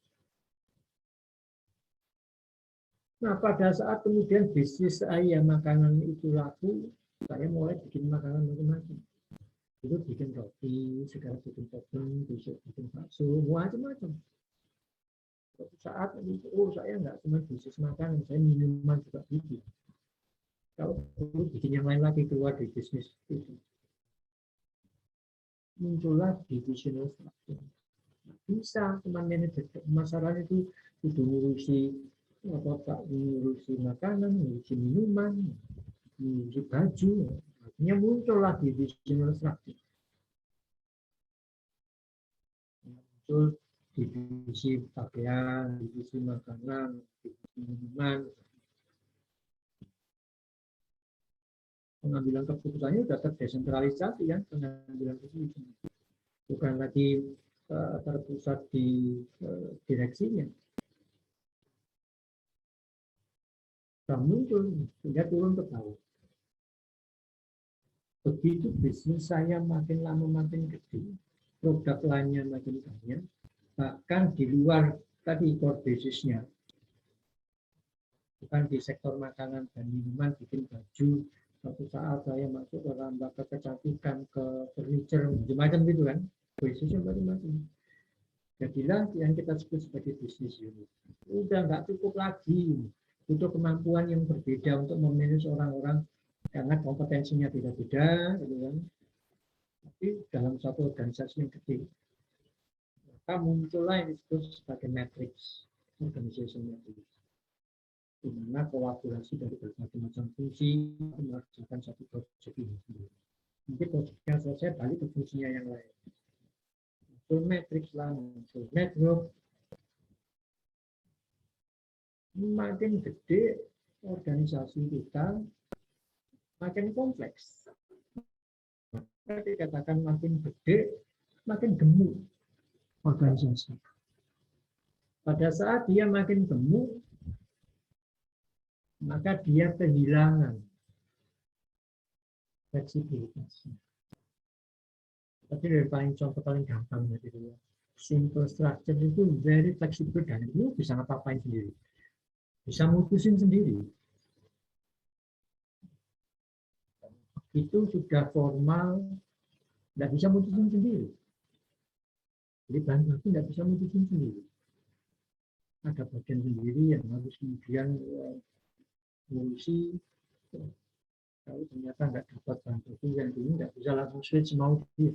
Nah, pada saat kemudian bisnis saya makanan itu laku, saya mulai bikin makanan macam-macam. Itu bikin roti, sekarang bikin topping, besok bikin bakso, macam-macam. Suatu saat itu, saya nggak cuma bisnis makanan, saya minuman juga bikin. Kalau perlu bikin yang lain lagi keluar dari bisnis itu. Muncullah divisional structure. Nah, bisa teman manajer pemasaran itu sudah ngurusi apa, ngurusi makanan, ngurusi minuman, ngurusi baju. Artinya muncullah divisional structure. Muncul divisi pakaian, divisi makanan, divisi minuman. Pengambilan keputusannya sudah terdesentralisasi ya, pengambilan keputusan. Bukan lagi terpusat di direksinya. Sudah muncul, sehingga turun ke bawah. Begitu bisnis saya makin lama makin gede, produk lainnya makin banyak, bahkan di luar tadi core business-nya, bukan di sektor makanan dan minuman, bikin baju. Suatu saat saya masuk ke lembaga kecantikan, ke furniture, macam-macam gitu kan, bisnisnya macam-macam. Jadilah yang kita sebut sebagai bisnis unit. Udah nggak cukup lagi, butuh kemampuan yang berbeda untuk memanage orang-orang karena kompetensinya beda-beda, gitu kan. Tapi dalam satu organisasi yang gede, maka muncullah yang disebut sebagai matrix. organization matrix, di mana kolaborasi dari berbagai macam fungsi mengerjakan satu proyek ini sendiri. Nanti proyeknya selesai, balik ke fungsinya yang lain. Muncul matrix lah, muncul network. Makin gede organisasi kita, makin kompleks. Maka dikatakan makin gede, makin gemuk organisasi. Pada saat dia makin gemuk, maka dia kehilangan fleksibilitasnya. Tapi dari contoh paling gampang gitu ya. Simple structure itu very flexible dan itu bisa ngapa-ngapain sendiri. Bisa mutusin sendiri. Itu sudah formal, tidak bisa mutusin sendiri. Jadi bahan baku tidak bisa mutusin sendiri. Ada bagian sendiri yang harus kemudian ngurusi. Kalau ternyata nggak dapat bahan baku yang ini nggak bisa langsung switch mau dia.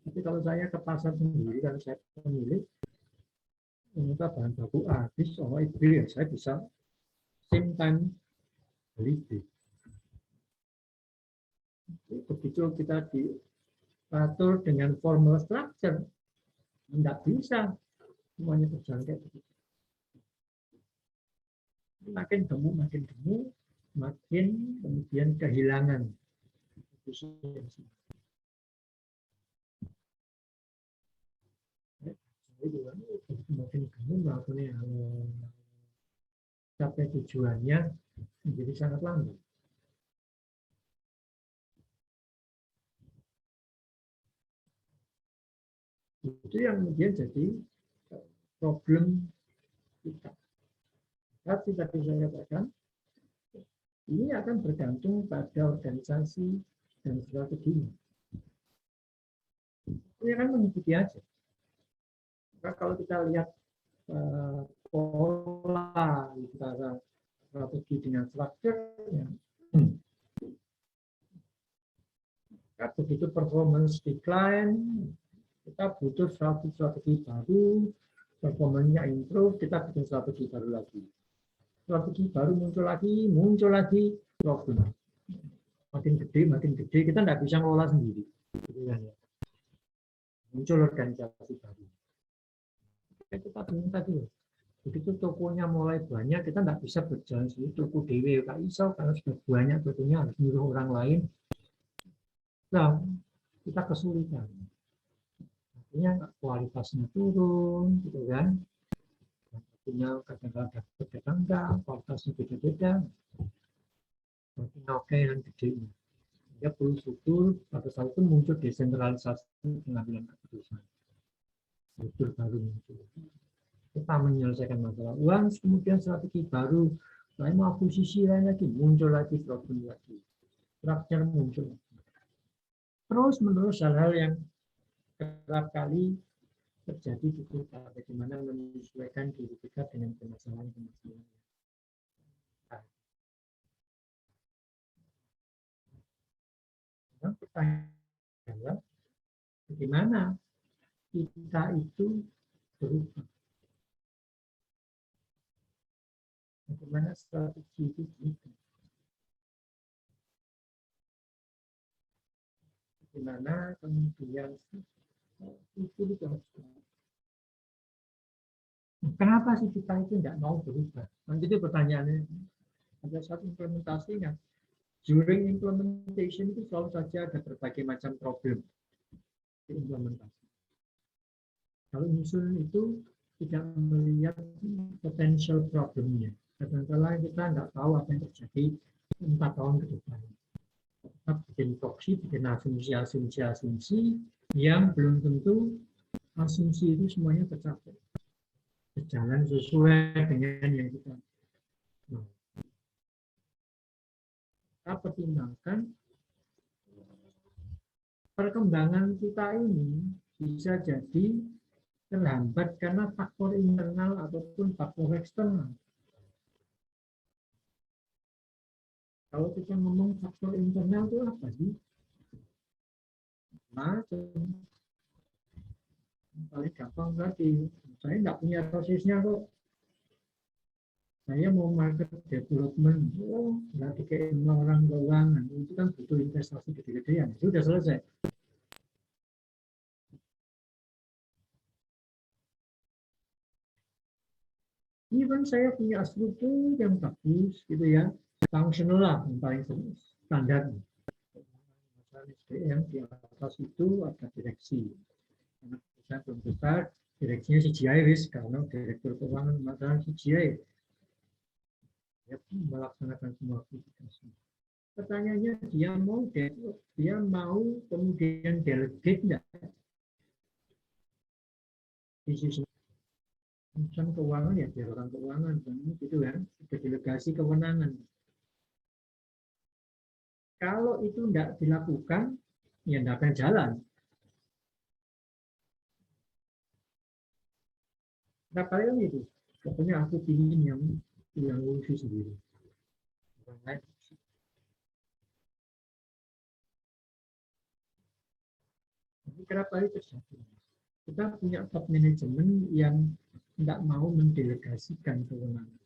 Tapi kalau saya ke pasar sendiri, kalau saya pemilik, minta bahan baku habis sama ibu ya saya bisa same time beli B. Begitu kita diatur dengan formal structure, tidak bisa semuanya berjalan kayak begitu. Makin gemuk, makin kemudian kehilangan efisiensi. Makin gemuk, makin capai tujuannya menjadi sangat lambat. Itu yang kemudian jadi problem kita. Tapi tadi saya katakan, ini akan bergantung pada organisasi dan strateginya. Ini kan mengikuti aja. Maka kalau kita lihat pola antara strategi dengan struktur, begitu performance decline, kita butuh strategi baru, performanya improve, kita bikin strategi baru lagi. Strategi baru muncul lagi problem. Makin gede, kita tidak bisa ngelola sendiri. Muncul organisasi baru. Kita bingung tadi. Begitu tokonya mulai banyak, kita tidak bisa berjalan sendiri. Toko dewe, Kak Isau, karena sudah banyak tokonya harus nyuruh orang lain. Nah, kita kesulitan. Artinya kualitasnya turun, gitu kan? Punya kadang-kadang dapat enggak, kualitasnya beda-beda. Makin oke yang gede. Dia perlu struktur, pada saat itu muncul desentralisasi pengambilan keputusan. Struktur baru muncul. Kita menyelesaikan masalah uang, kemudian strategi baru, lain mau akuisisi lain lagi, muncul lagi problem lagi. Struktur muncul. Terus menerus hal-hal yang kerap kali terjadi di kita, bagaimana menyesuaikan diri kita dengan permasalahan-permasalahan. Nah, pertanyaan, bagaimana kita itu berubah? Bagaimana strategi itu berubah? Bagaimana kemudian itu harus. Kenapa sih kita itu tidak mau berubah? Nanti itu pertanyaannya. Ada satu implementasinya. During implementation itu selalu saja ada berbagai macam problem di implementasi. Kalau nyusun itu tidak melihat potential problemnya. Kadang-kadang kita nggak tahu apa yang terjadi 4 tahun ke depan. Kita bikin proksi, bikin asumsi yang belum tentu asumsi itu semuanya tercapai. Berjalan sesuai dengan yang kita mau. Kita pertimbangkan perkembangan kita ini bisa jadi terhambat karena faktor internal ataupun faktor eksternal. Kalau kita ngomong faktor internal itu apa sih? Macam paling gampang tadi, saya nggak punya prosesnya kok. saya mau market development, berarti kayak orang keuangan, itu kan butuh investasi gede-gedean, itu sudah selesai. Even saya punya struktur yang bagus, gitu ya, functional lah, yang paling standar. SDM di atas itu ada direksi. Karena perusahaan belum besar, direksinya CGI wis, karena direktur keuangan masalah CGI. Dia melaksanakan semua aktivitas. Pertanyaannya dia mau kemudian delegate enggak di sisi urusan keuangan ya biar orang keuangan gitu kan, delegasi kewenangan. Kalau itu tidak dilakukan, ya tidak akan jalan. Nah, kalian itu, pokoknya aku ingin yang ngurusi sendiri. Jadi kerap kali terjadi. Kita punya top manajemen yang tidak mau mendelegasikan kewenangan.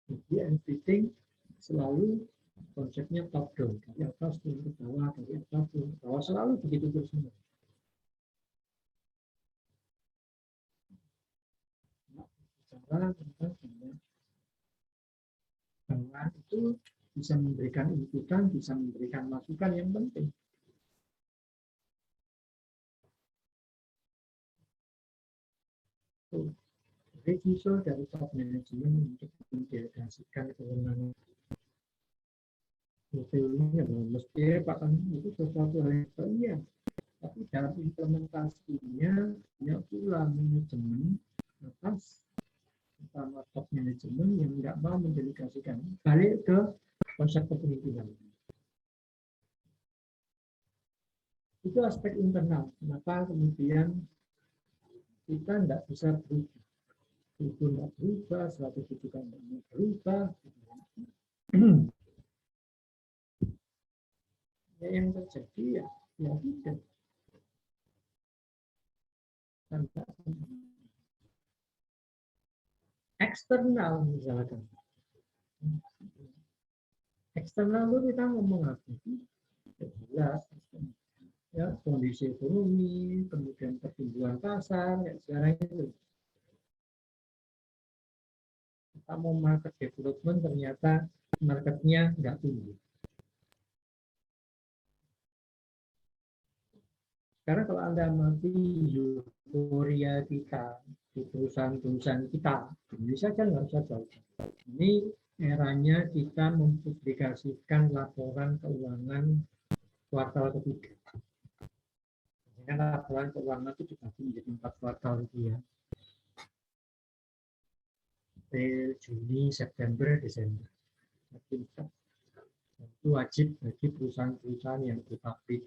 Jadi everything selalu konsepnya top down, dari atas turun ke bawah, dari atas turun ke bawah, selalu begitu terus. Bicara tentang bahwa itu bisa memberikan inputan, bisa memberikan masukan yang penting. Revisi dari top manajemen untuk mendelegasikan kewenangan ini mesti Pak itu sesuatu hal yang iya, tapi dalam implementasinya punya pula manajemen atas utama top manajemen yang nggak mau mendelegasikan. Balik ke konsep kepemimpinan. Itu aspek internal. Kenapa kemudian kita nggak bisa berubah? Itu nggak berubah, strategi juga nggak berubah. Ya, yang terjadi ya tidak. Eksternal misalkan. Eksternal itu kita ngomong apa? Jelas. Ya, kondisi ekonomi, kemudian pertumbuhan pasar, ya, sekarang itu. Kita mau market development, ternyata marketnya nggak tumbuh. Karena kalau Anda mati euforia kita, di perusahaan-perusahaan kita, Indonesia kan nggak usah jauh. Ini eranya kita mempublikasikan laporan keuangan kuartal ketiga. Karena laporan keuangan itu dibagi menjadi 4 kuartal itu ya. April, Juni, September, Desember. Itu wajib bagi perusahaan-perusahaan yang berpabrik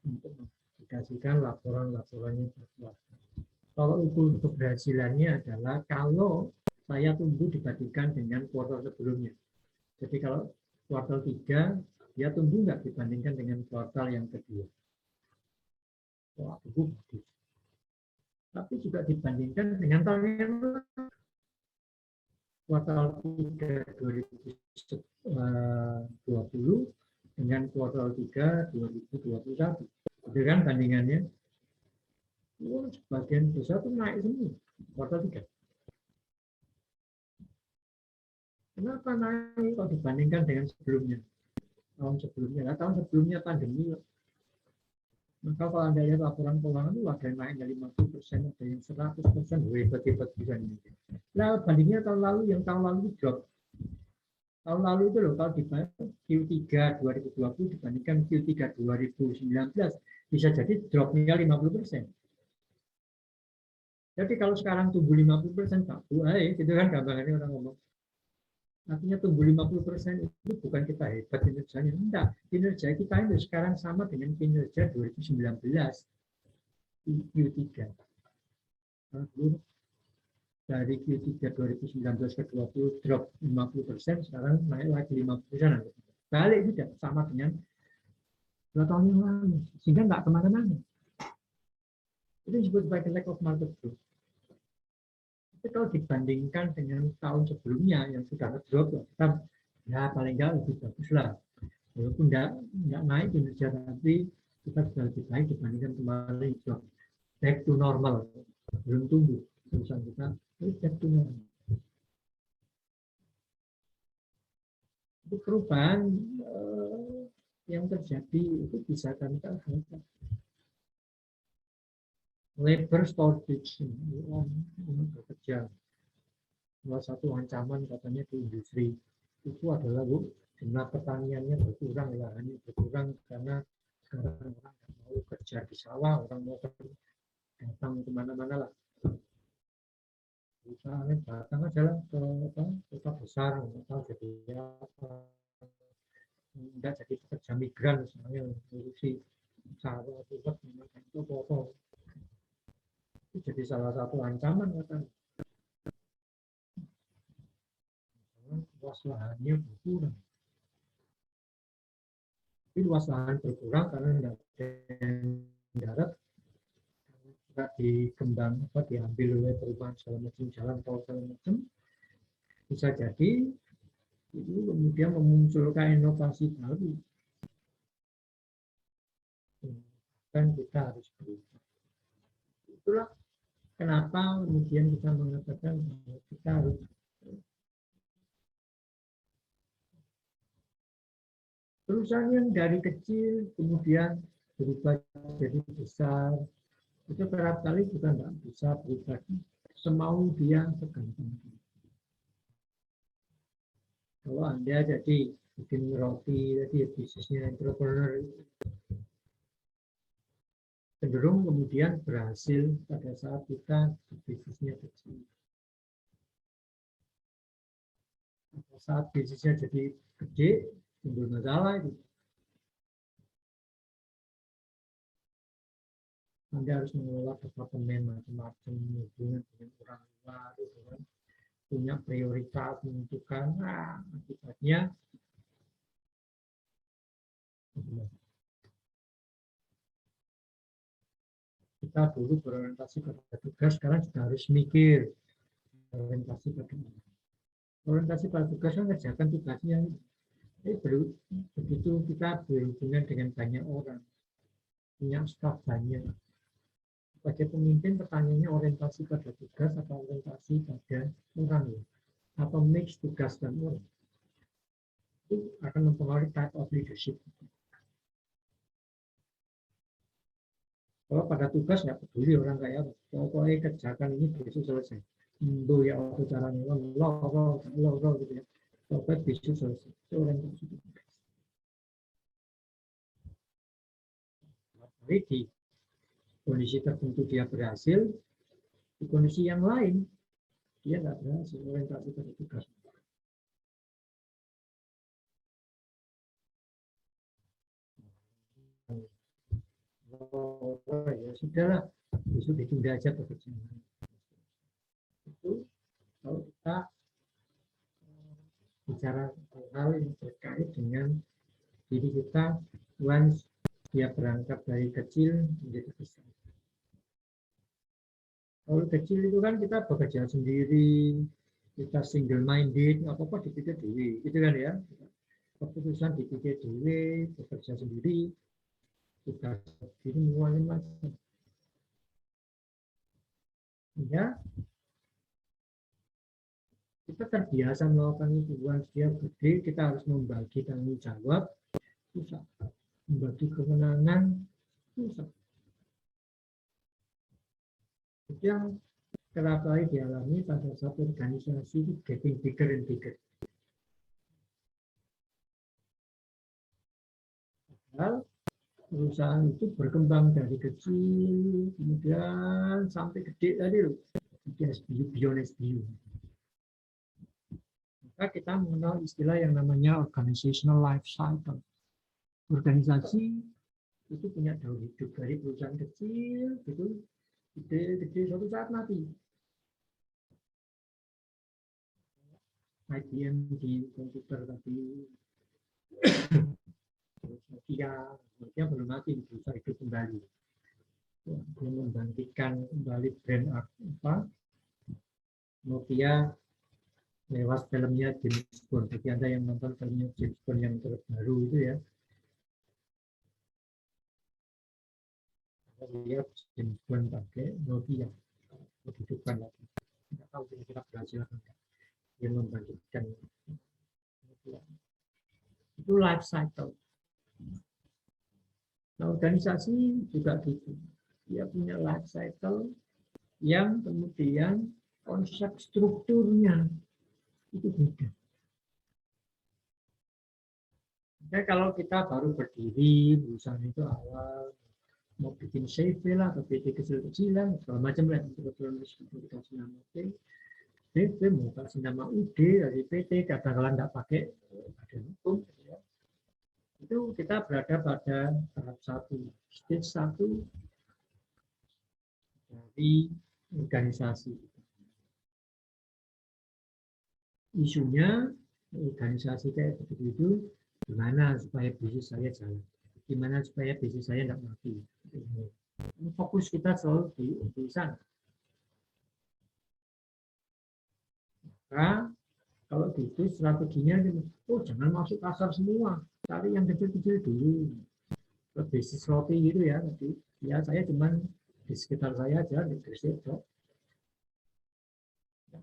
untuk mempublikasikan laporan-laporannya per kuartal. Kalau ukur keberhasilannya adalah kalau saya tumbuh dibandingkan dengan kuartal sebelumnya. Jadi kalau kuartal 3, dia tumbuh nggak dibandingkan dengan kuartal yang kedua. Wah, tumbuh bagus. Tapi juga dibandingkan dengan tahun yang lalu. Kuartal 3 2020 dengan kuartal 3 2021. Itu kan bandingannya. Sebagian besar itu naik semua kuartal 3. Kenapa naik kalau dibandingkan dengan sebelumnya? Tahun sebelumnya. Nah, tahun sebelumnya pandemi. Maka kalau Anda lihat laporan keuangan itu ada yang naik dari 50%, ada yang 100%, hebat-hebat bisa ini. Nah, bandingnya tahun lalu, yang tahun lalu itu drop. Tahun lalu itu loh, kalau dibanding Q3 2020 dibandingkan Q3 2019, bisa jadi dropnya 50%. Jadi kalau sekarang tumbuh 50%, Pak, gitu kan gambarannya orang ngomong. Artinya tumbuh 50% itu bukan kita hebat kinerjanya. Enggak, kinerja kita itu sekarang sama dengan kinerja 2019 Q3. Dari Q3 2019 ke 20 drop 50%, sekarang naik lagi 50%. Balik tidak sama dengan 2 tahun yang lalu, sehingga nggak kemana-mana. Itu disebut sebagai lack of market growth. Tapi kalau dibandingkan dengan tahun sebelumnya yang sudah drop, kita ya paling nggak lebih bagus lah. Walaupun nggak naik kinerja, tapi kita sudah lebih baik dibandingkan kemarin. Back to normal, belum tumbuh perusahaan kita, back to normal. Itu perubahan yang terjadi itu bisa kami katakan labor shortage, orang bekerja. Salah satu ancaman katanya di industri itu adalah jumlah pertaniannya berkurang, lahannya berkurang karena sekarang orang nggak mau kerja di sawah, orang mau datang kemana-mana lah. Misalnya datang aja lah ke kota besar, atau jadi apa, nggak jadi pekerja migran misalnya, ngurusi sawah, itu apa, itu jadi salah satu ancaman katanya. Luas lahannya berkurang. Tapi luas lahan berkurang karena tidak darat, tidak dikembang, diambil oleh perubahan segala macam, jalan tol segala macam. Bisa jadi itu kemudian memunculkan inovasi baru. Dan kita harus berubah. Itulah kenapa kemudian kita mengatakan kita harus perusahaan yang dari kecil kemudian berubah jadi besar, itu kerap kali kita nggak bisa berubah semau dia segampang. Kalau Anda jadi bikin roti, jadi bisnisnya entrepreneur, cenderung kemudian berhasil pada saat kita bisnisnya kecil. Pada saat bisnisnya jadi gede, timbul masalah itu. Anda harus mengelola departemen macam-macam, hubungan dengan orang luar, punya prioritas, menentukan, akibatnya kita dulu berorientasi pada tugas, sekarang sudah harus mikir orientasi pada orang. Orientasi pada tugas kan kerjakan tugasnya. Begitu kita berhubungan dengan banyak orang, punya staf banyak. Sebagai pemimpin, pertanyaannya orientasi pada tugas atau orientasi pada orang, atau mix tugas dan orang. Itu akan mempengaruhi type of leadership. Kalau pada tugas nggak peduli orang kayak apa, pokoknya kerjakan ini besok selesai. Itu ya waktu caranya lo gitu ya. Pokoknya besok selesai. Itu orientasi tugas. Tapi di kondisi tertentu dia berhasil, di kondisi yang lain dia nggak berhasil, orientasi pada tugas. Oh, ya sudahlah, besok ditunda aja pekerjaan. Itu kalau kita bicara hal yang terkait dengan diri kita, once dia berangkat dari kecil menjadi besar. Kalau kecil itu kan kita bekerja sendiri, kita single minded, apa-apa dipikir diri, gitu kan ya. Keputusan dipikir diri, bekerja sendiri, tugas sendiri, semuanya macam. Ya, kita terbiasa melakukan itu. Once dia gede, kita harus membagi tanggung jawab, susah. Membagi kewenangan, susah. Itu yang kerap kali dialami pada satu organisasi itu getting bigger and bigger. Padahal perusahaan itu berkembang dari kecil, kemudian sampai gede tadi loh, SBU, beyond SBU. Maka kita mengenal istilah yang namanya organizational life cycle. Organisasi itu punya daur hidup dari perusahaan kecil, gitu, gede suatu saat mati. IBM di komputer tadi, Nokia, Nokia belum mati, bisa hidup kembali. Dia membangkitkan kembali brand apa Nokia lewat filmnya James Bond. Bagi Anda yang nonton filmnya James Bond yang terbaru itu ya, lihat James Bond pakai Nokia. Kehidupan lagi. Tidak tahu kira-kira berhasil atau enggak. Dia membandingkan Nokia. Itu life cycle. Nah, organisasi juga gitu. Dia punya life cycle yang kemudian konsep strukturnya itu beda. Jadi kalau kita baru berdiri, berusaha itu awal, mau bikin CV lah, atau PT kecil-kecilan, segala macam lah, untuk kita nama CV, mau kasih nama UD dari PT, kadang-kadang nggak pakai badan hukum, ya. Itu kita berada pada tahap 1, stage 1 dari organisasi. Isunya organisasi kayak begitu, gimana supaya bisnis saya jalan, gimana supaya bisnis saya tidak mati. Fokus kita selalu di sana. Nah, kalau gitu strateginya, jangan masuk pasar semua, cari yang kecil-kecil dulu. Bisnis roti gitu ya, ya saya cuman di sekitar saya aja di Gresik, nggak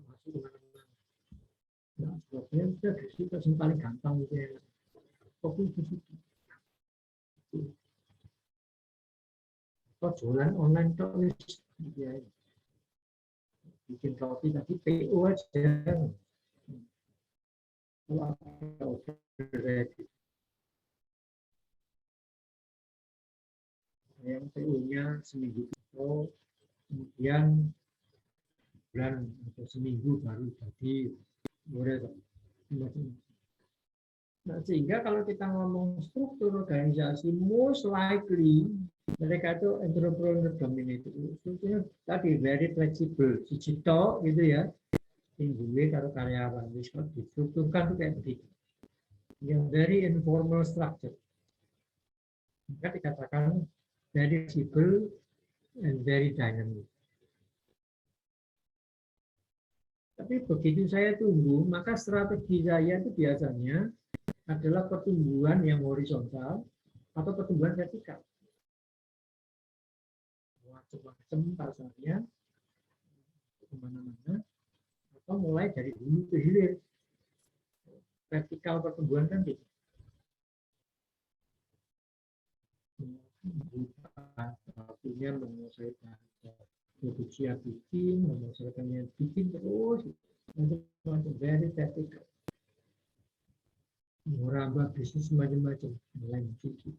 masuk kemana-mana. Nah, sebabnya udah Gresik itu yang paling gampang gitu ya. Fokus di situ. Atau jualan online tuh ya, bikin roti tapi PO aja. Kalau ada order yang PO-nya seminggu itu, kemudian bulan atau seminggu baru jadi murid. Nah, sehingga kalau kita ngomong struktur organisasi, most likely mereka itu entrepreneur dominated. Strukturnya tadi very flexible, digital gitu ya, tinggi kalau karyawan, distrukturkan itu kayak begitu. Yang very informal structure. Maka dikatakan very flexible and very dynamic. Tapi begitu saya tunggu, maka strategi saya itu biasanya adalah pertumbuhan yang horizontal atau pertumbuhan vertikal. Macam-macam pasarnya, kemana-mana, atau mulai dari hulu ke hilir. Vertikal pertumbuhan kan gitu. Artinya menyelesaikan produksi yang bikin, menyelesaikannya bikin terus, macam-macam very vertikal. Merambah bisnis macam-macam, mulai gitu.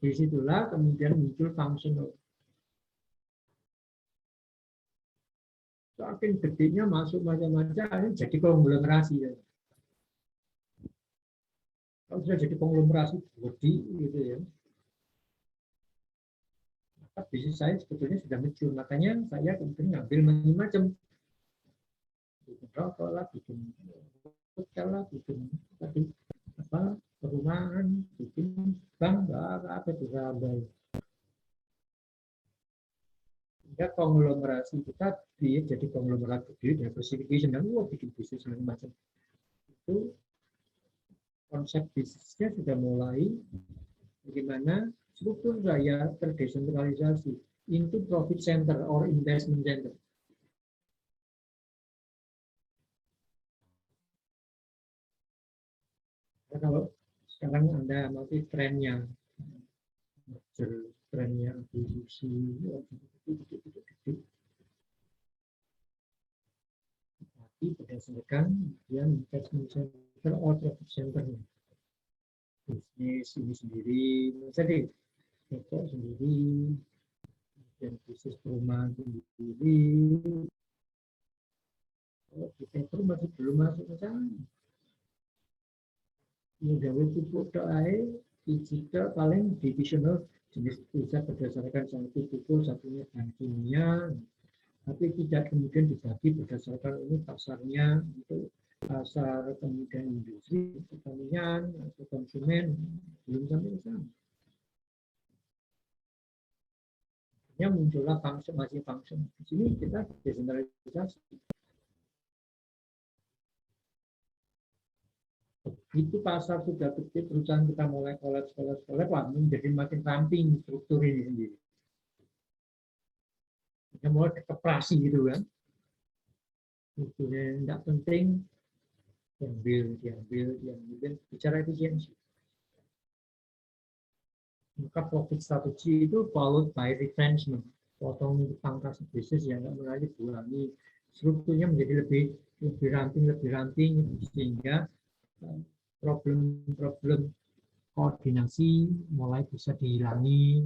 Di situlah kemudian muncul functional. Saking gedenya masuk macam-macam, jadi konglomerasi. Ya. Kalau sudah jadi konglomerasi gede gitu ya, maka bisnis saya sebetulnya sudah mature. Makanya saya kemudian ngambil macam-macam. Bikin rokok lah, bikin hotel lah, bikin tadi apa perumahan, bikin bank, apa itu baik. Sehingga konglomerasi kita jadi konglomerat gede, diversification dan bikin bisnis macam-macam. Itu konsep bisnisnya sudah mulai bagaimana struktur saya terdesentralisasi into profit center or investment center. Nah, kalau sekarang Anda mati trennya, trennya akuisisi, tapi berdasarkan yang investment center or profit center. Bisnis ini sendiri, jadi toko sendiri, dan bisnis perumahan sendiri. Kalau developer masih belum masuk ke sana. Gawe pupuk doai, digital paling divisional jenis bisa berdasarkan satu pupuk, satunya bahan kimia, tapi tidak kemudian dibagi berdasarkan ini pasarnya untuk pasar kemudian industri, pertanian, atau konsumen, belum sampai ke sana. yang muncullah masing function. Di sini kita desentralisasi. Itu pasar sudah gede, perusahaan kita mulai kolaps, menjadi makin ramping struktur ini sendiri. Kita mulai keprasi gitu kan. Strukturnya tidak penting, diambil, bicara efisiensi. Maka profit strategi itu followed by retrenchment. Potong pangkas bisnis yang tidak menarik kurangi, strukturnya menjadi lebih ramping, sehingga problem koordinasi mulai bisa dihilangi.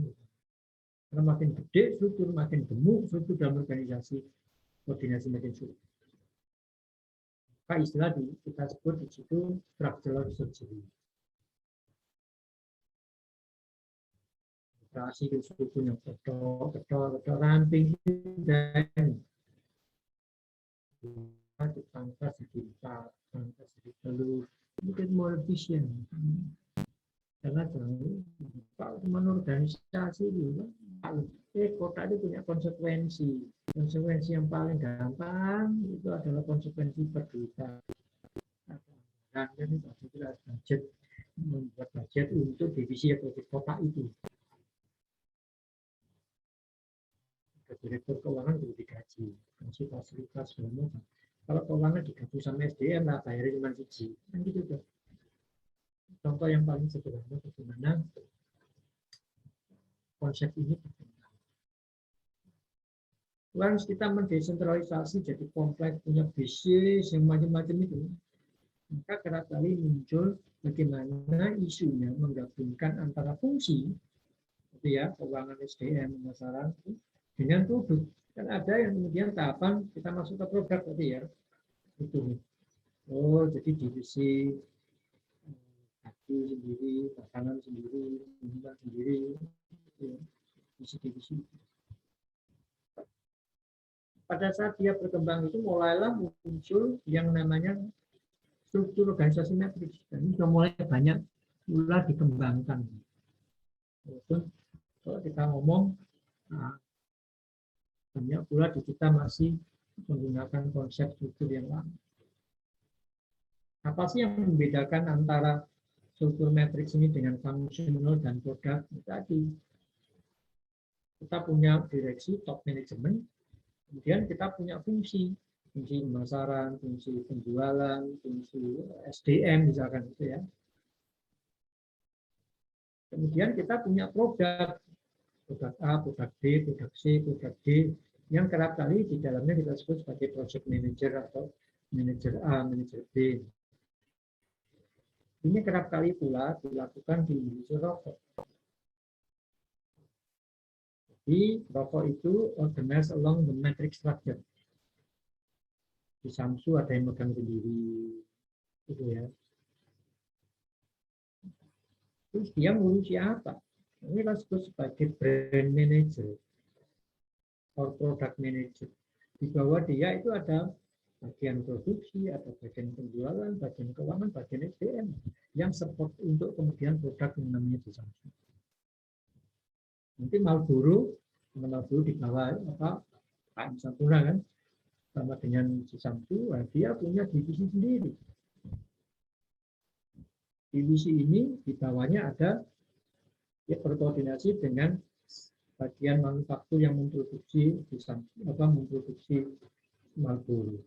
Karena makin gede struktur, makin gemuk struktur dalam organisasi, koordinasi makin sulit. Maka istilah kita sebut di situ structural surgery. Operasi struktur yang betul ramping dan dipangkas jadi empat, pangkas jadi telur, mungkin more efisien. Karena kalau teman organisasi juga, kota itu punya konsekuensi. Konsekuensi yang paling gampang itu adalah konsekuensi berduta. Dan itu adalah budget, membuat budget untuk divisi atau kota itu. Direktur keuangan juga digaji, kasih fasilitas segala macam. Kalau keuangan digaji sama SDM lah, bayarnya cuma siji, kan gitu tuh. Contoh yang paling sederhana bagaimana konsep ini berkembang. Once kita mendesentralisasi jadi kompleks, punya bisnis yang macam-macam itu, maka kerap kali muncul bagaimana isunya menggabungkan antara fungsi, gitu ya, keuangan SDM pemasaran dengan produk. Kan ada yang kemudian tahapan kita masuk ke produk tadi ya. Itu. Oh, jadi divisi hati sendiri, makanan sendiri, minuman sendiri, divisi-divisi. Pada saat dia berkembang itu mulailah muncul yang namanya struktur organisasi matriks. Dan ini sudah mulai banyak pula dikembangkan. Walaupun kalau kita ngomong, banyak pula di kita masih menggunakan konsep struktur yang lama. Apa sih yang membedakan antara struktur matriks ini dengan fungsional dan produk? Tadi kita punya direksi, top management, kemudian kita punya fungsi pemasaran, fungsi penjualan, fungsi SDM misalkan gitu ya. Kemudian kita punya produk A, produk B, produk C, produk D, yang kerap kali di dalamnya kita sebut sebagai project manager atau manager A, manager B. Ini kerap kali pula dilakukan di industri rokok. Jadi rokok itu organized along the matrix structure. Di Samsu ada yang megang sendiri, gitu ya. Terus dia ngurusi apa? Ini kita sebut sebagai brand manager atau product manager. Di bawah dia itu ada bagian produksi, ada bagian penjualan, bagian keuangan, bagian SDM yang support untuk kemudian produk yang namanya di Samsu. Nanti Marlboro di bawah Pak Sampurna kan, sama dengan si Samsu, dia punya divisi sendiri. Divisi ini di bawahnya ada ya berkoordinasi dengan bagian manufaktur yang memproduksi memproduksi Marlboro,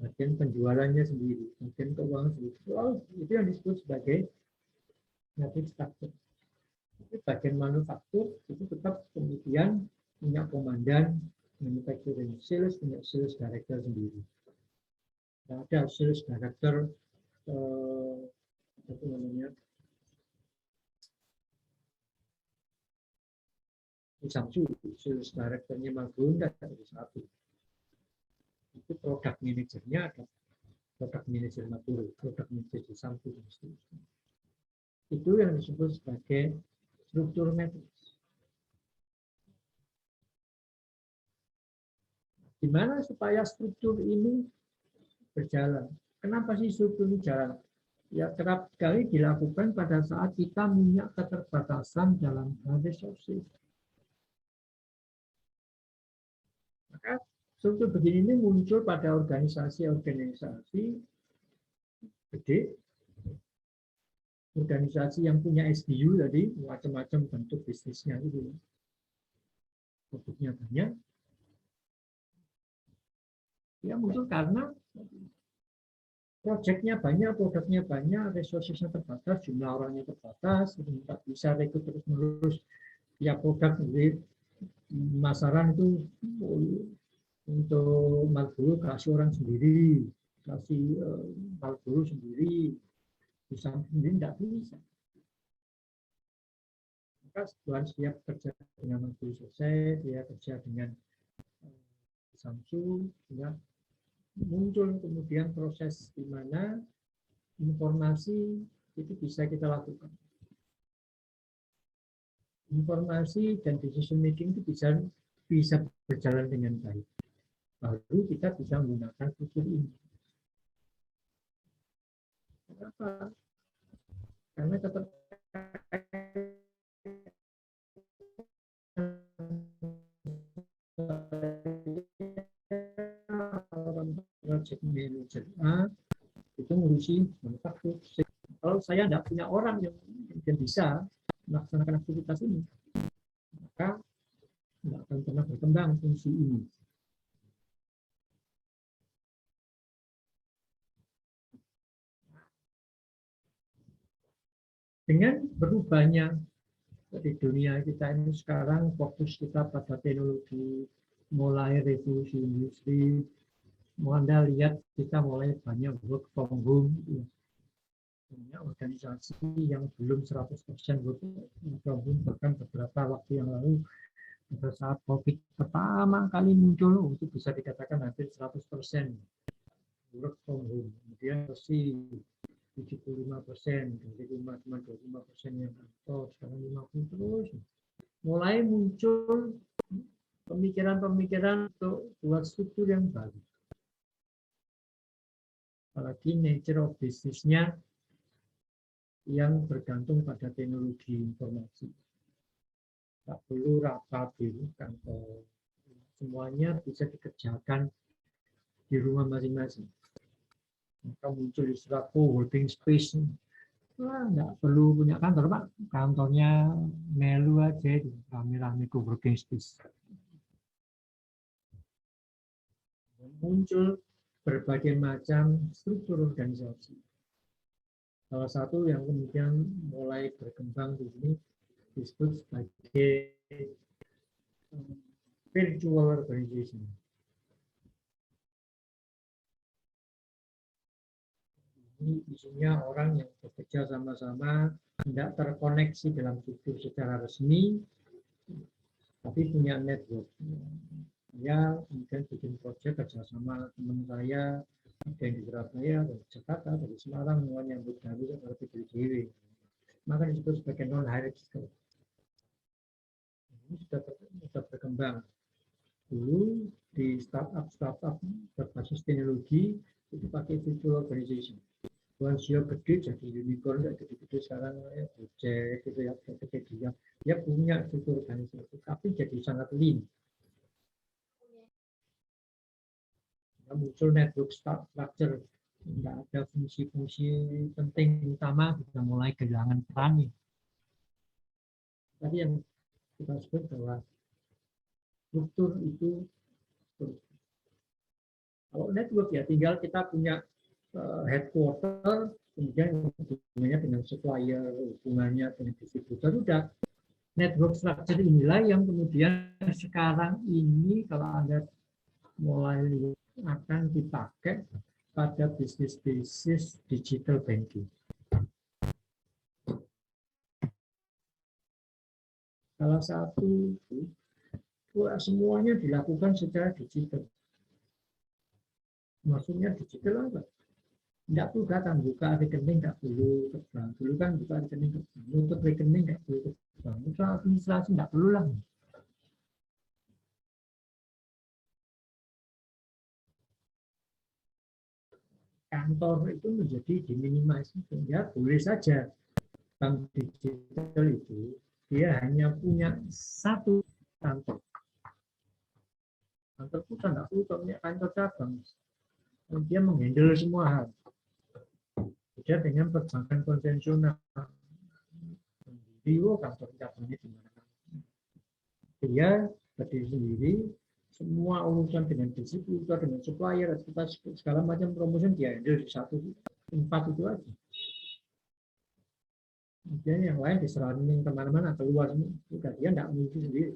bagian penjualannya sendiri, bagian keuangan sendiri. Itu yang disebut sebagai matrix structure. Bagian manufaktur itu tetap kemudian punya komandan manufacturing, sales punya sales director sendiri. Ada sales director apa namanya? Di Samsu, sales directornya Marlboro ada satu. Itu produk manajernya ada produk manajer Marlboro, produk manajer di Samsu. Itu yang disebut sebagai struktur matriks. Gimana supaya struktur ini berjalan? Kenapa sih struktur ini jalan? Ya kerap kali dilakukan pada saat kita punya keterbatasan dalam hal resources. Maka struktur begini ini muncul pada organisasi-organisasi gede, organisasi yang punya SBU tadi, macam-macam bentuk bisnisnya itu. Produknya banyak. Ya muncul karena proyeknya banyak, produknya banyak, resourcesnya terbatas, jumlah orangnya terbatas, tidak bisa rekrut terus-menerus. Ya produk di masaran itu untuk Marlboro kasih orang sendiri, kasih Marlboro sendiri, bisa sendiri tidak bisa. Maka Tuhan siap kerja dengan Marlboro selesai, dia kerja dengan Samsung, ya. Muncul kemudian proses di mana informasi itu bisa kita lakukan. Informasi dan decision making itu bisa berjalan dengan baik. Baru kita bisa menggunakan struktur ini. Kenapa? Karena tetap project manager A itu ngurusi manufaktur. Kalau saya tidak punya orang yang bisa melaksanakan aktivitas ini, maka tidak akan pernah berkembang fungsi ini. Dengan berubahnya di dunia kita ini sekarang, fokus kita pada teknologi, mulai revolusi industri, Anda lihat kita mulai banyak work from home, banyak organisasi yang belum 100% work from home, bahkan beberapa waktu yang lalu pada saat COVID pertama kali muncul, itu bisa dikatakan hampir 100% work from home. Kemudian bersih 75%, dari rumah cuma 25% yang kantor, sekarang 50% terus. Mulai muncul pemikiran-pemikiran untuk buat struktur yang baru. Apalagi nature of business-nya yang bergantung pada teknologi informasi. Tak perlu rapat di kantor. Semuanya bisa dikerjakan di rumah masing-masing. Maka muncul istilah co-working space. Wah, nggak perlu punya kantor, Pak. Kantornya melu aja, rame-rame co-working space. Muncul berbagai macam struktur organisasi. Salah satu yang kemudian mulai berkembang di sini disebut sebagai virtual organization. Ini isinya orang yang bekerja sama-sama, tidak terkoneksi dalam struktur secara resmi, tapi punya network. Saya kemudian bikin proyek kerjasama teman saya, ada yang di Surabaya, dari Jakarta, dari Semarang, semuanya yang bergabung dari PDW. Maka disebut sebagai non-hierarchical. Ini sudah berkembang. Dulu di startup berbasis teknologi itu pakai virtual organization. Rasio gede jadi unicorn, nggak gede-gede sekarang ya Gojek gitu ya, dia punya struktur organisasi, tapi jadi sangat lean. Ya, muncul network structure, nggak ada fungsi-fungsi penting utama, sudah mulai kehilangan peran. Tadi yang kita sebut bahwa struktur itu, kalau network ya tinggal kita punya headquarter, kemudian hubungannya dengan supplier, hubungannya dengan distributor, sudah. Network structure inilah yang kemudian sekarang ini kalau Anda mulai akan dipakai pada bisnis-bisnis digital banking. Salah satu semuanya dilakukan secara digital. Maksudnya digital apa? Tidak perlu datang, buka rekening nggak perlu ke bank. Dulu kan buka rekening ke bank, untuk rekening nggak perlu ke bank. Untuk administrasi nggak perlu lah. Kantor itu menjadi diminimasi, sehingga boleh saja bank digital itu dia hanya punya satu kantor. Kantor pusat tidak perlu punya kantor cabang. Dia menghandle semua hal. Beda dengan perbankan konvensional. Bio kantor cabangnya di mana? Dia berdiri sendiri, semua urusan dengan distributor, dengan supplier, segala macam promosi dia handle di satu tempat itu aja. Kemudian yang lain diserahin kemana-mana, keluar juga dia tidak mengisi sendiri.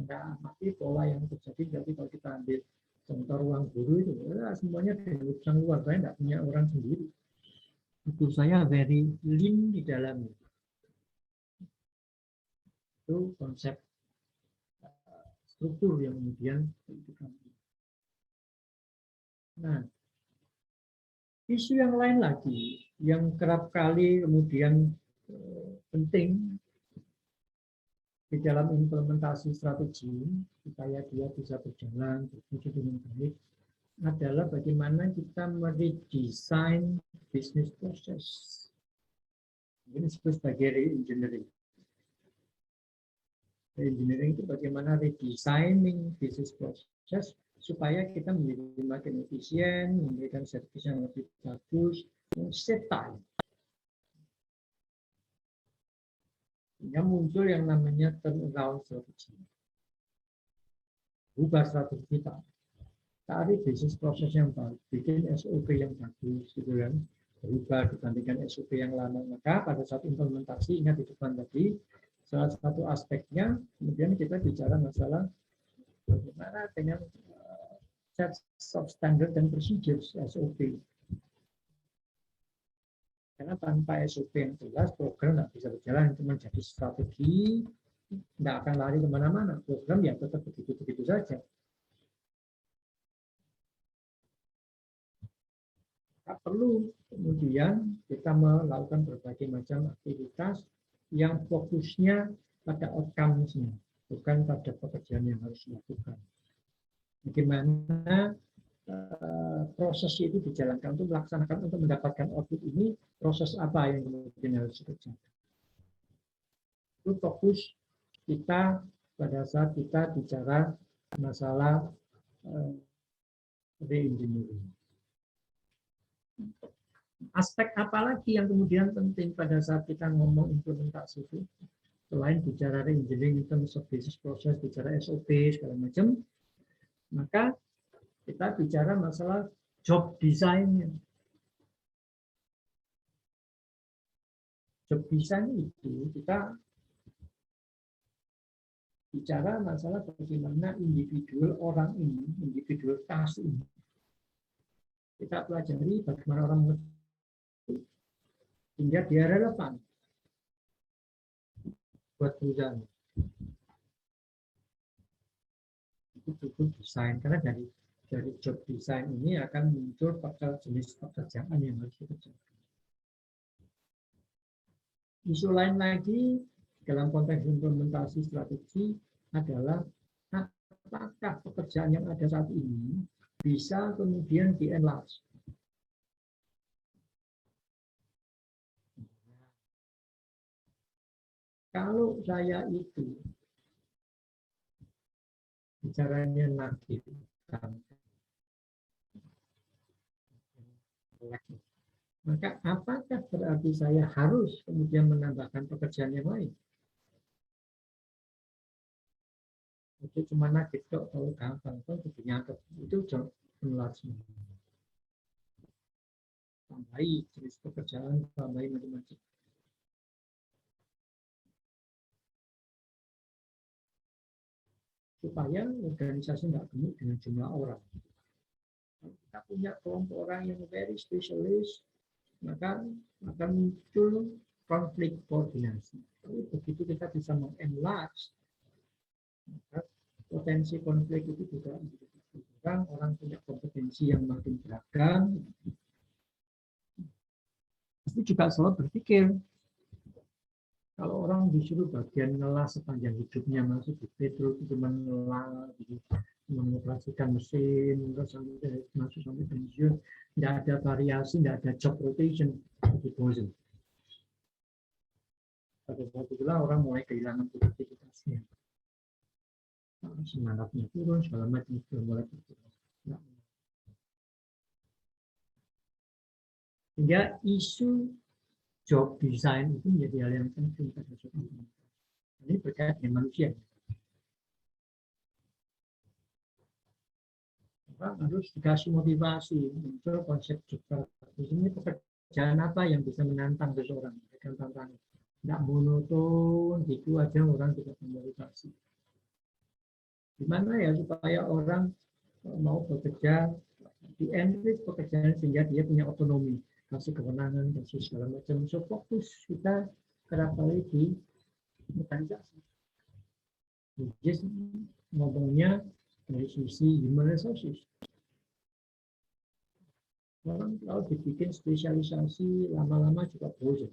Nggak amati pola yang terjadi. Jadi kalau kita ambil contoh ruang guru itu, semuanya dengan urusan luar. Saya tidak punya orang sendiri. Itu saya very lean di dalamnya. Itu konsep struktur yang kemudian itu. Nah, isu yang lain lagi yang kerap kali kemudian penting di dalam implementasi strategi supaya dia bisa berjalan berfungsi dengan baik adalah bagaimana kita meredesain bisnis proses. Ini disebut sebagai re-engineering. Re-engineering itu bagaimana redesigning bisnis proses supaya kita menjadi makin efisien, memberikan servis yang lebih bagus, save time. Sehingga muncul yang namanya turnaround strategi. Ubah strategi kita. Cari bisnis proses yang baik, bikin SOP yang bagus, gitu kan. Berubah dibandingkan SOP yang lama. Maka pada saat implementasi, ingat di depan tadi, salah satu aspeknya, kemudian kita bicara masalah bagaimana dengan set of standard dan procedures SOP. Karena tanpa SOP yang jelas, program tidak bisa berjalan, cuma jadi strategi, tidak akan lari kemana-mana. Program ya tetap begitu-begitu saja. Tak perlu kemudian kita melakukan berbagai macam aktivitas yang fokusnya pada outcomes-nya, bukan pada pekerjaan yang harus dilakukan. Bagaimana proses itu dijalankan untuk melaksanakan, untuk mendapatkan output ini, proses apa yang kemudian harus dikerjakan. Itu fokus kita pada saat kita bicara masalah re-engineering. Aspek apa lagi yang kemudian penting pada saat kita ngomong implementasi itu? Selain bicara re-engineering in terms of business process, bicara SOP, segala macam, maka kita bicara masalah job design-nya. Job design itu kita bicara masalah bagaimana individual orang ini, individual task ini. Kita pelajari bagaimana orang hingga dia relevan buat perusahaan. Itu butuh desain, karena dari job design ini akan muncul jenis pekerjaan yang harus dikerjakan. Isu lain lagi dalam konteks implementasi strategi adalah apakah pekerjaan yang ada saat ini bisa kemudian di-enlarge. Kalau saya itu bicaranya natif, maka apakah berarti saya harus kemudian menambahkan pekerjaan yang lain? Itu cuma natif kok, kalau gampang kan nyatet itu jauh enlargement. Tambahi jenis pekerjaan, tambahi macam-macam. Supaya organisasi tidak gemuk dengan jumlah orang. Kalau kita punya kelompok orang yang very specialist, maka akan muncul konflik koordinasi. Tapi begitu kita bisa mengenlarge, maka potensi konflik itu juga berkurang. Orang punya kompetensi yang makin beragam. Itu juga selalu berpikir, kalau orang disuruh bagian ngelah sepanjang hidupnya, masuk di Petro itu cuma ngelah, mengoperasikan mesin, terus masuk sampai pensiun, tidak ada variasi, tidak ada job rotation, itu bosan. pada saat itulah orang mulai kehilangan produktivitasnya. Semangatnya turun, segala macam itu mulai berkurang. Sehingga isu job design itu menjadi hal yang penting pada suatu komunitas. Ini berkait dengan manusia. Orang harus dikasih motivasi untuk konsep job. Di sini pekerjaan apa yang bisa menantang seseorang, memberikan tantangan. Tidak monoton, gitu aja orang tidak memotivasi. Gimana ya supaya orang mau bekerja di enrich pekerjaan sehingga dia punya otonomi, kasih kewenangan, kasih segala macam. So fokus kita kerap kali di mekanisasi. Jadi ngomongnya dari sisi human resources. Orang kalau dibikin spesialisasi lama-lama juga bosan.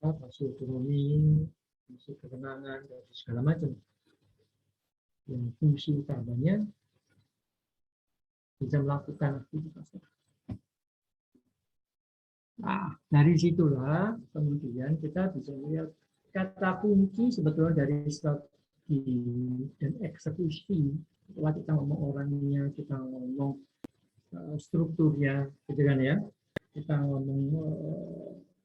Kasih otonomi, kasih kewenangan, kasih segala macam. Yang fungsi utamanya bisa melakukan aktivitas. Nah, dari situlah kemudian kita bisa melihat kata kunci sebetulnya dari strategi dan eksekusi. Setelah kita ngomong orangnya, kita ngomong strukturnya, gitu kan ya. Kita ngomong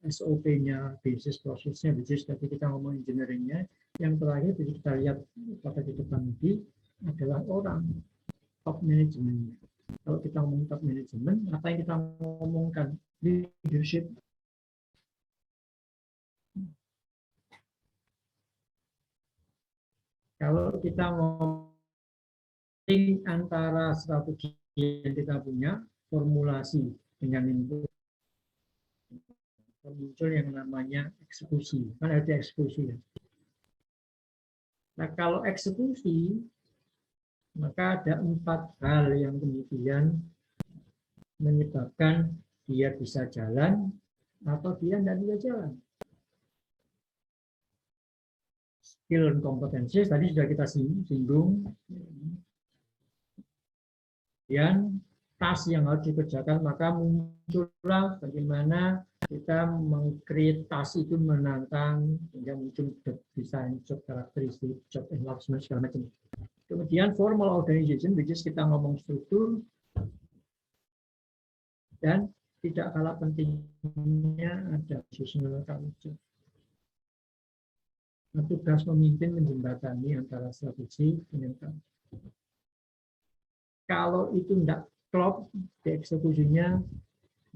SOP-nya, business process-nya, business tapi kita ngomong engineering-nya. Yang terakhir jadi kita lihat pada di depan ini adalah orang, top management. Kalau kita ngomong top management, apa yang kita ngomongkan? Leadership. Kalau kita ngomong antara strategi yang kita punya, formulasi dengan input, muncul yang namanya eksekusi. Kan ada eksekusi ya. Nah kalau eksekusi, maka ada 4 hal yang kemudian menyebabkan dia bisa jalan atau dia tidak bisa jalan. Skill dan kompetensi tadi sudah kita singgung. Dan tas yang harus dikerjakan, maka muncullah bagaimana kita meng-create tas itu menantang hingga muncul desain job karakteristik, job enlargement segala macam. Kemudian formal organization, which is kita ngomong struktur, dan tidak kalah pentingnya ada positional culture. Nah, tugas pemimpin menjembatani antara strategi dengan culture. Kalau itu tidak klop, di eksekusinya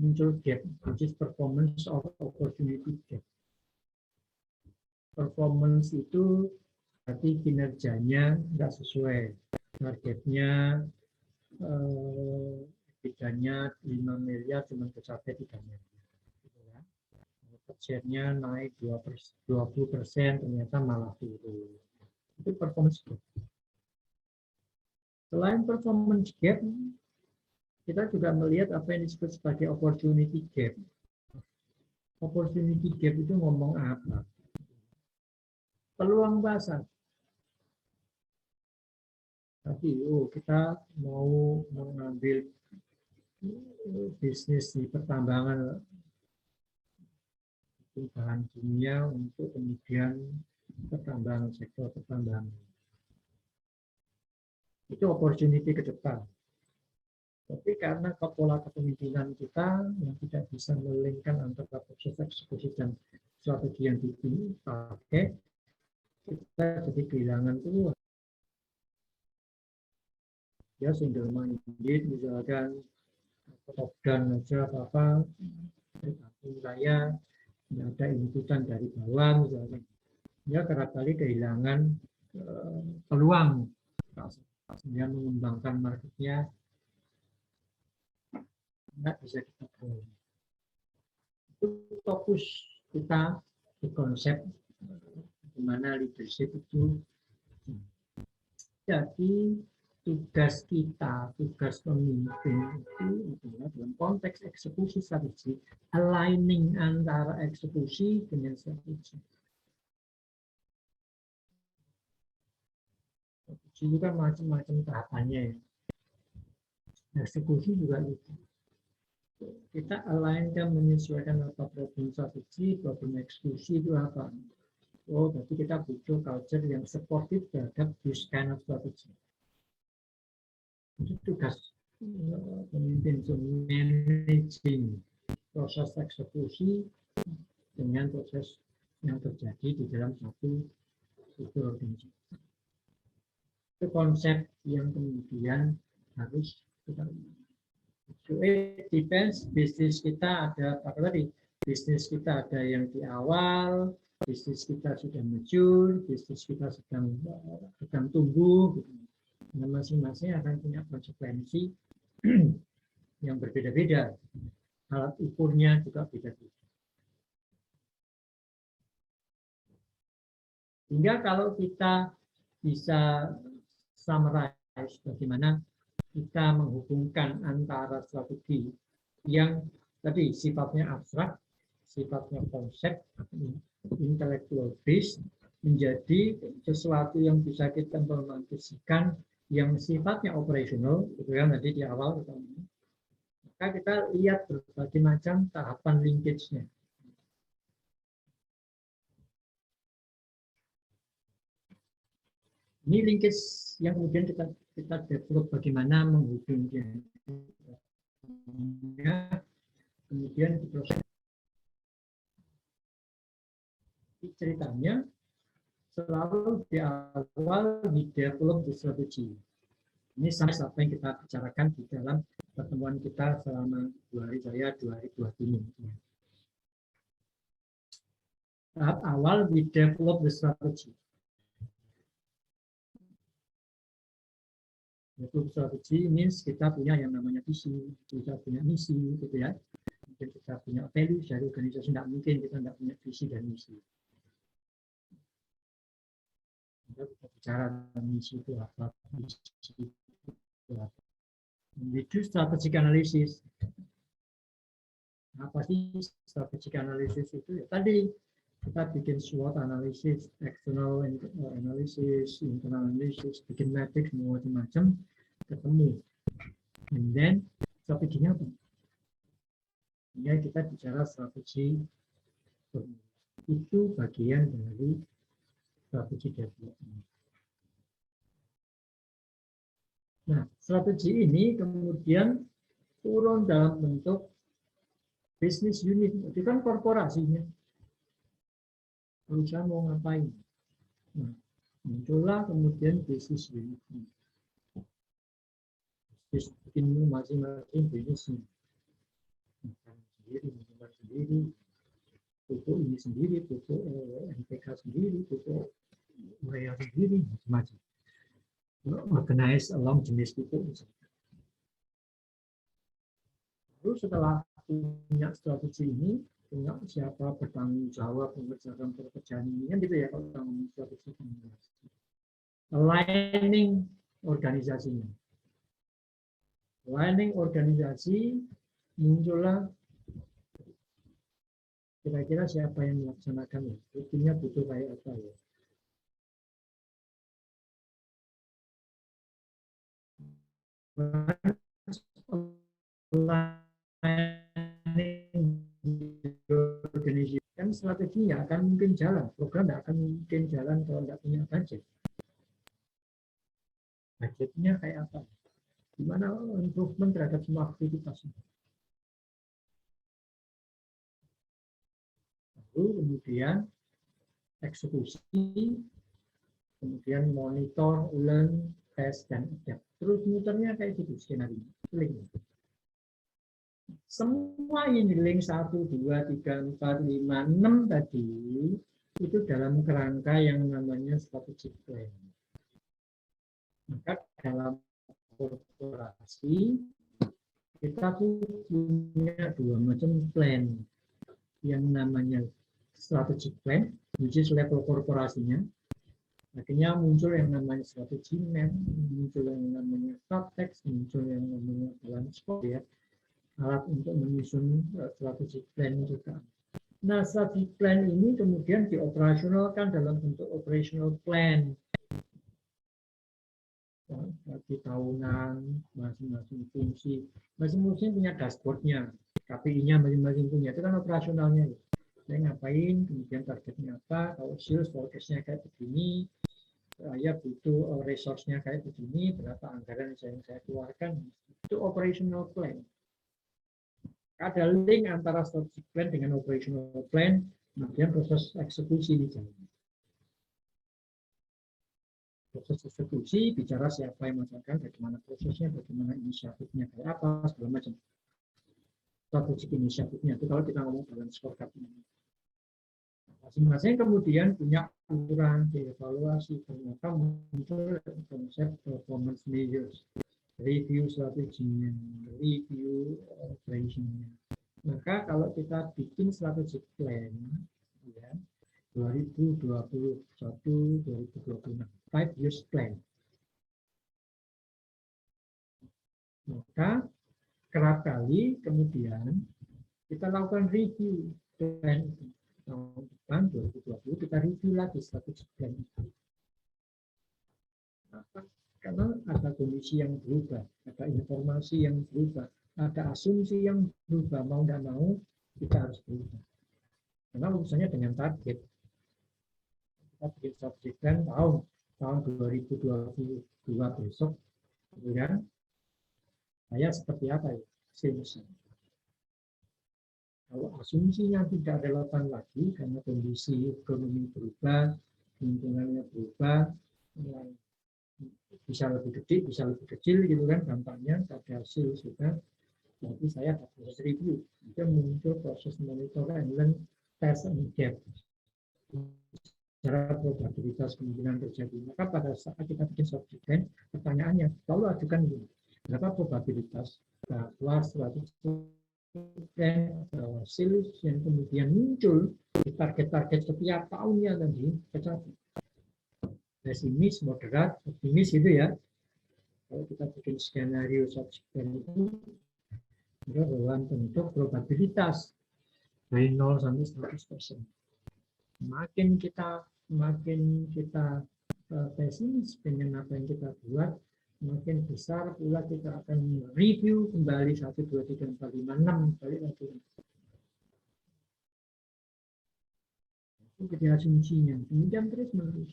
muncul gap, which is performance of opportunity gap. Performance itu berarti kinerjanya tidak sesuai. Targetnya bedanya 5 miliar cuma tercapai 3 miliar. Budgetnya naik 20%, ternyata malah turun. Itu performance gap. Selain performance gap, kita juga melihat apa yang disebut sebagai opportunity gap. Opportunity gap itu ngomong apa? Peluang pasar. Tapi kita mau mengambil bisnis di pertambangan bahan kimia untuk kemudian pertambangan, sektor pertambangan. Itu opportunity ke depan. Tapi karena pola kepemimpinan kita yang tidak bisa melingkan antara proses eksekusi dan strategi yang dipakai, kita jadi kehilangan peluang. Ya single minded, misalkan top down aja apa saya tidak ada inputan dari bawah misalkan. Ya kerap kali kehilangan peluang yang mengembangkan marketnya tidak bisa kita peroleh. Itu fokus kita di konsep bagaimana leadership itu. Jadi tugas kita, tugas pemimpin itu adalah dalam konteks eksekusi strategi, aligning antara eksekusi dengan strategi. Eksekusi itu kan macam-macam tahapannya ya. Eksekusi juga itu. kita align dan menyesuaikan apa problem strategi, problem eksekusi itu apa. Oh, berarti kita butuh culture yang supportive terhadap this kind of strategy. Itu tugas pemimpin, so managing proses eksekusi dengan proses yang terjadi di dalam satu organisasi. Itu konsep yang kemudian harus kita. So it depends, bisnis kita ada apa tadi? Bisnis kita ada yang di awal, bisnis kita sudah mature, bisnis kita sedang tumbuh. Nah, masing-masing akan punya konsekuensi yang berbeda-beda. Alat ukurnya juga beda-beda. Sehingga kalau kita bisa summarize bagaimana kita menghubungkan antara strategi yang tadi sifatnya abstrak, sifatnya konsep, intellectual based, menjadi sesuatu yang bisa kita implementasikan yang sifatnya operasional, gitu kan tadi di awal. Maka kita lihat berbagai macam tahapan linkage-nya. Ini linkage yang kemudian kita develop bagaimana menghubungkan. Kemudian diproses. Ceritanya selalu di awal di develop the strategy. Ini sama apa yang kita bicarakan di dalam pertemuan kita selama 2 hari saya, 2 hari 2 ini. Tahap awal we develop the strategy. Yaitu strategi means kita punya yang namanya visi, kita punya misi, gitu ya. Mungkin kita punya value dari organisasi, tidak mungkin kita tidak punya visi dan misi. Kita bicara misi itu apa, visi itu apa. We do strategic analysis. Apa sih strategic analysis itu? Ya, tadi kita bikin SWOT analisis, external analysis, internal analysis, bikin matrix, macam-macam, ketemu. And then strateginya apa? Ya, kita bicara strategi. Itu bagian dari strategi development. Nah, strategi ini kemudian turun dalam bentuk business unit. Itu kan korporasinya. Perusahaan mau ngapain? Nah, muncullah kemudian business unit. Bikin masing-masing bisnisnya. Sendiri, pupuk ini sendiri, pupuk NPK sendiri, pupuk urea sendiri, macam-macam. Organize along jenis pupuk. Lalu setelah punya strategi ini, punya siapa bertanggung jawab mengerjakan pekerjaan ini, kan gitu ya kalau kita ngomong strategi komunikasi. Aligning organisasinya. Aligning organisasi, muncullah kira-kira siapa yang melaksanakan ya, rutinnya butuh kayak apa ya. Kan strateginya akan mungkin jalan, program tidak akan mungkin jalan kalau tidak punya budget. Budgetnya kayak apa? Gimana improvement terhadap semua aktivitas? Lalu kemudian eksekusi, kemudian monitor, learn, test, dan adapt. Terus muternya kayak gitu skenario. Semua ini link 1, 2, 3, 4, 5, 6 tadi itu dalam kerangka yang namanya strategic plan. Maka dalam korporasi kita punya 2 macam plan. Yang namanya strategic plan, which is level korporasinya. Akhirnya muncul yang namanya strategi map, muncul yang namanya subtext, muncul yang namanya balance scope ya. Alat untuk menyusun strategi plan juga. Nah, strategi plan ini kemudian dioperasionalkan dalam bentuk operational plan. Di tahunan, masing-masing fungsi, masing-masing punya dashboardnya. KPI-nya masing-masing punya, itu kan operasionalnya. Saya ngapain, kemudian targetnya apa, kalau sales forecast-nya kayak begini, saya butuh resource-nya kayak begini, berapa anggaran yang saya keluarkan, itu operational plan. Ada link antara strategic plan dengan operational plan, kemudian proses eksekusi di jalan. Proses eksekusi bicara siapa yang mengerjakan, bagaimana prosesnya, bagaimana inisiatifnya, kayak apa, segala macam. Strategic inisiatifnya itu kalau kita ngomong dalam scorecard ini. Masing-masing kemudian punya ukuran dievaluasi, ternyata muncul konsep performance measures, review strateginya, review operationnya. Maka kalau kita bikin strategic plan, ya, 2021-2026, 5 years plan, maka kerap kali kemudian kita lakukan review plan itu. Tahun depan 2020 kita review lagi strategic plan itu. Karena ada kondisi yang berubah, ada informasi yang berubah, ada asumsi yang berubah, mau nggak mau kita harus berubah. Karena urusannya dengan target. Kita bikin strategic plan tahun 2022 besok, kemudian saya seperti apa ya? Kalau asumsinya tidak relevan lagi karena kondisi ekonomi berubah, lingkungannya berubah, bisa lebih gede, bisa lebih kecil gitu kan dampaknya pada hasil sudah. Nanti saya ada proses review, itu muncul proses monitor and learn, test and gap. Secara probabilitas kemungkinan terjadi. Maka pada saat kita bikin strategic plan, pertanyaannya selalu ajukan ini, berapa probabilitas bahwa strategi plan hasil yang kemudian muncul di target-target setiap tahunnya tadi tercapai. Pesimis, moderat, optimis itu ya. Kalau kita bikin skenario strategic plan itu dalam bentuk probabilitas dari 0 sampai 100%. Makin kita pesimis dengan apa yang kita buat, makin besar pula kita akan review kembali 1, 2, 3, 4, 5, 6 balik lagi. Itu jadi asumsinya, kemudian terus menerus.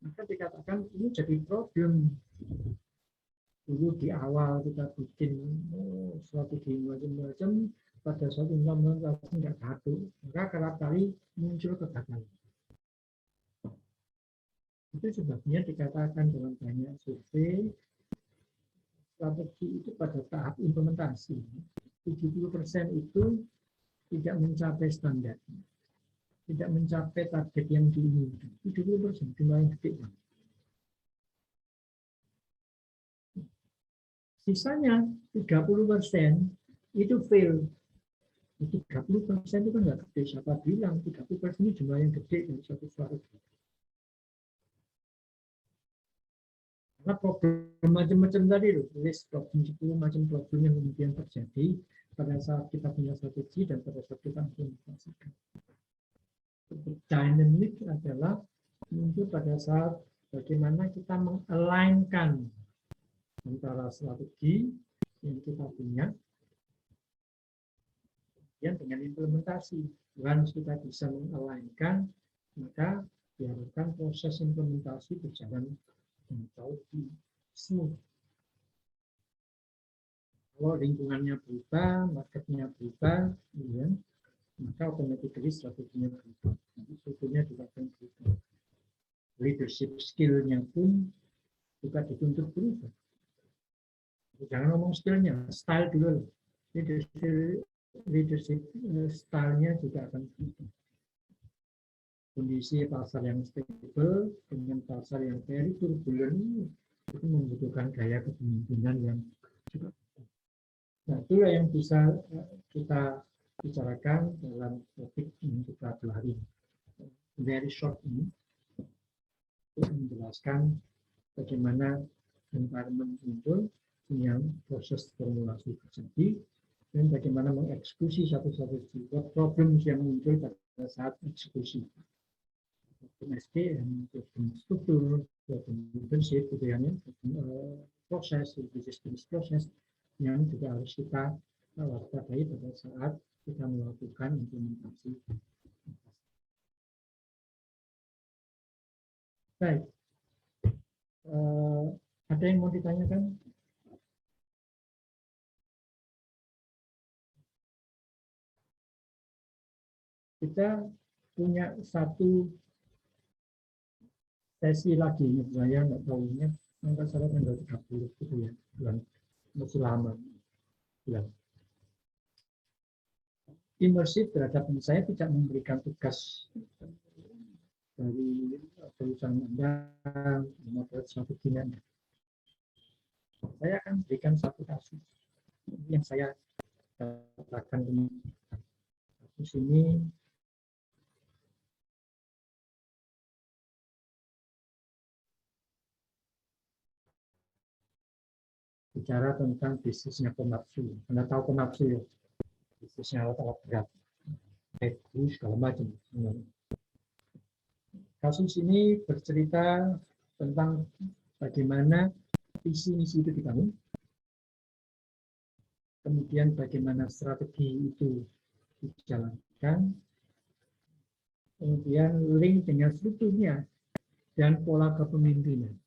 Maka dikatakan ini jadi problem. Dulu di awal kita bikin strategi macam-macam, pada suatu momen nggak satu, maka kerap kali muncul kegagalan. Itu sebabnya dikatakan dalam banyak survei, strategi itu pada tahap implementasi, 70% itu tidak mencapai standar, tidak mencapai target yang diinginkan. 70% jumlah yang gede. Sisanya 30% itu fail. 30% itu kan nggak gede. Siapa bilang 30% ini jumlah yang gede dari satu strategi. Karena problem macam-macam tadi loh, list problem 10 macam problem yang kemudian terjadi pada saat kita punya strategi dan pada saat kita implementasikan. Dynamic adalah muncul pada saat bagaimana kita meng-align-kan antara strategi yang kita punya dan dengan implementasi. Once kita bisa meng-align-kan, maka diharapkan proses implementasi berjalan jauh lebih smooth. Kalau lingkungannya berubah, marketnya berubah, ya, maka otomatis strateginya berubah. Nanti strukturnya juga akan berubah. Leadership skill-nya pun juga dituntut berubah. Jangan ngomong skill-nya, style dulu. Leadership style-nya juga akan berubah. Kondisi pasar yang stable dengan pasar yang very turbulent itu membutuhkan gaya kepemimpinan yang juga. Nah, itulah yang bisa kita bicarakan dalam topik yang kita pelajari. Very short ini untuk menjelaskan bagaimana environment muncul yang proses formulasi terjadi dan bagaimana mengeksekusi satu-satu problem yang muncul pada saat eksekusi. SDM, struktur, leadership, proses, bisnis proses yang juga harus kita waspadai pada saat kita melakukan implementasi. Baik, ada yang mau ditanyakan? Kita punya satu sesi lagi, saya nggak tahu ini, angka salah tanggal 30 gitu ya, bulan masih lama. Ya. Imersif terhadap saya tidak memberikan tugas dari perusahaan Anda membuat strateginya. Saya akan berikan satu kasus yang saya katakan ini. Kasus ini bicara tentang bisnisnya Komatsu. Anda tahu Komatsu ya? Bisnisnya alat-alat berat, baju segala macam. Kasus ini bercerita tentang bagaimana visi misi itu dibangun, kemudian bagaimana strategi itu dijalankan, kemudian link dengan strukturnya dan pola kepemimpinan.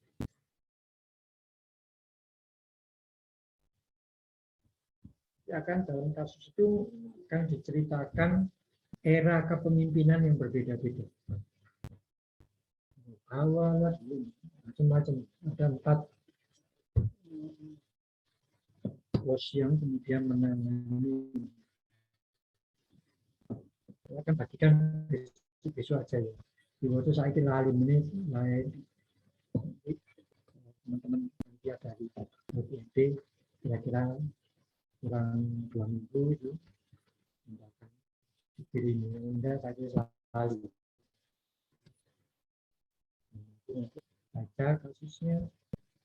Akan dalam kasus itu akan diceritakan era kepemimpinan yang berbeda-beda. Awalnya macam-macam, ada 4 bos yang kemudian menangani. Saya akan bagikan besok aja ya. Di waktu saya kira ini lain teman-teman dia dari BPMP kira-kira kurang 2 minggu itu akan dikirim undang saya kira lalu. Baca kasusnya,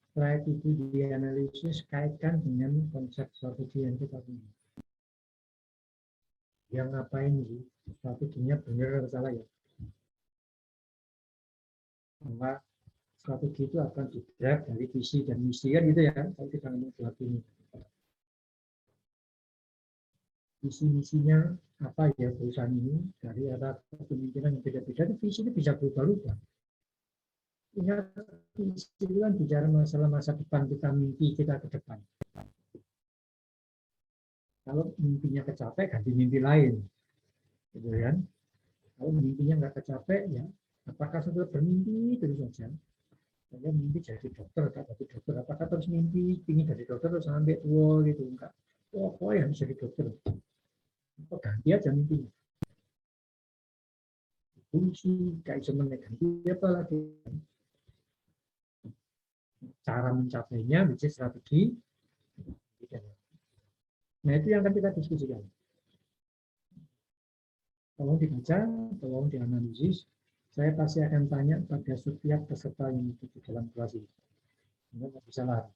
setelah itu dianalisis, kaitkan dengan konsep strategi yang kita punya. Yang ngapain sih? Strateginya benar atau salah ya? Bahwa strategi itu akan di-drive dari visi dan misi kan gitu ya, kalau kita ngomong strategi ini. Visi misinya apa ya perusahaan ini, dari arah kepemimpinan yang beda-beda, visi itu bisa berubah-ubah. Ingat, visi itu kan bicara masalah masa depan kita, mimpi kita ke depan. Kalau mimpinya kecapek, ganti mimpi lain. Gitu kan? Kalau mimpinya nggak kecapek, ya apakah sudah bermimpi terus saja? Saya mimpi jadi dokter, tak jadi dokter. Apakah terus mimpi ingin jadi dokter terus sampai tua gitu? Enggak. Oh ya harus jadi dokter. Ganti aja mimpinya. Fungsi, kayak cuma ganti apa lagi? Cara mencapainya, which is strategi. Nah itu yang akan kita diskusikan. Tolong dibaca, tolong dianalisis. Saya pasti akan tanya pada setiap peserta yang ikut di dalam kelas ini. Nggak bisa lari.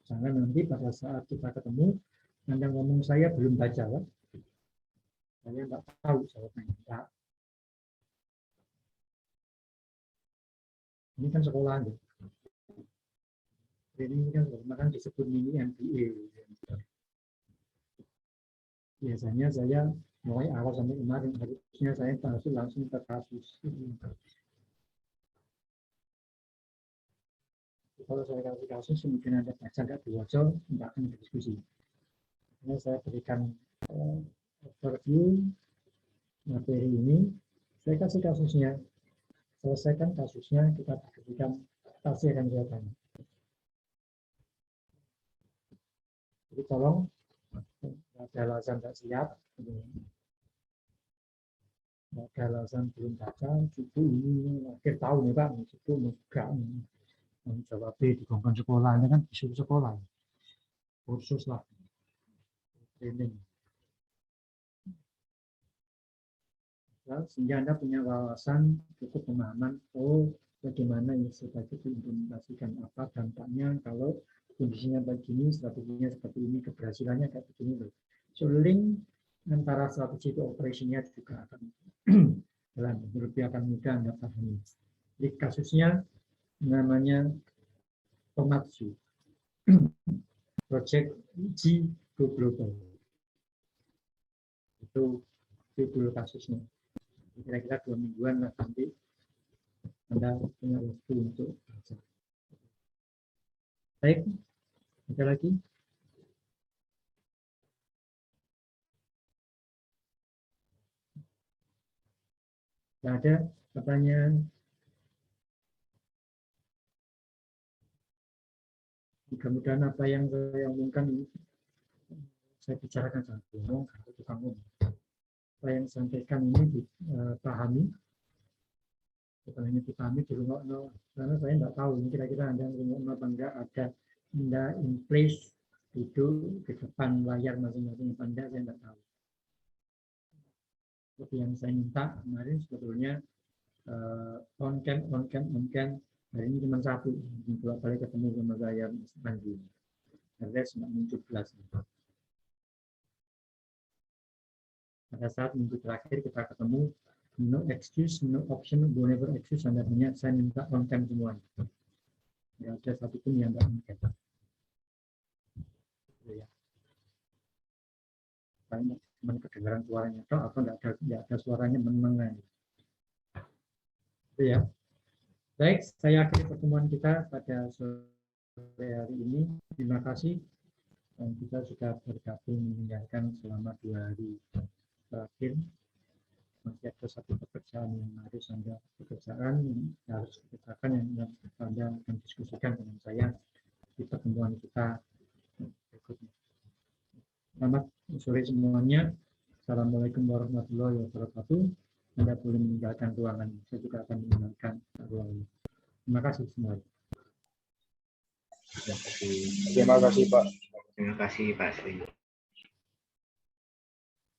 Jangan nanti pada saat kita ketemu, Anda ngomong saya belum baca, kan? Saya nggak tahu jawabannya. Nah, ini kan sekolah, ya. Ini kan makan disebut mini MBA. Biasanya saya mulai awal sampai kemarin, harusnya saya langsung ke kasus. Kalau saya kasih kasus, mungkin ada baca nggak dibaca, nggak akan berdiskusi. Ini saya berikan overview materi ini, saya kasih kasusnya, selesaikan kasusnya, kita berikan pasti akan jawabannya. Jadi tolong, ada alasan tidak siap, ada alasan belum baca, itu ini akhir tahun ya Pak, itu enggak menjawab di kongkong sekolahnya kan disuruh sekolah, kursus lah, training. Ya, sehingga Anda punya wawasan, cukup pemahaman, oh bagaimana yang sebaiknya diimplementasikan, apa dampaknya kalau kondisinya begini, strateginya seperti ini, keberhasilannya kayak begini loh. So link antara strategi ke operasinya juga akan jalan, lebih akan mudah Anda pahami. Jadi kasusnya namanya Komatsu, Project G Go Global. Itu dulu kasusnya. Kira-kira 2 mingguan lah nanti Anda punya waktu untuk baca. Baik, ada lagi? Tidak ada pertanyaan? Mudah-mudahan apa yang saya omongkan ini saya bicarakan sama ngomong atau tukang ngomong. Apa yang sampaikan ini dipahami, bukan hanya dipahami di rumah, karena saya tidak tahu ini kira-kira Anda rumah apa enggak, ada Anda in place duduk di depan layar masing-masing apa enggak, saya tidak tahu. Seperti yang saya minta kemarin sebetulnya on cam hari ini cuma satu, bolak-balik ketemu sama saya Panji. Ada cuma muncul kelas. Pada saat minggu terakhir kita ketemu, no excuse, no option, whenever excuse, Anda punya, saya minta on cam semua. Tidak ada satupun yang tidak on cam. Ya. Banyak cuma kedengaran suaranya, atau tidak ada suaranya menengah. Itu ya. Baik, saya akhiri pertemuan kita pada sore hari ini. Terima kasih. Dan kita sudah bergabung mendengarkan selama 2 hari terakhir. Masih ada satu pekerjaan yang harus Anda pekerjakan, harus dikerjakan yang Anda akan diskusikan dengan saya di pertemuan kita berikutnya. Selamat sore semuanya. Assalamualaikum warahmatullahi wabarakatuh. Anda boleh meninggalkan ruangan. Saya juga akan meninggalkan ruangan. Terima kasih semuanya. Terima kasih Pak. Terima kasih Pak Sri.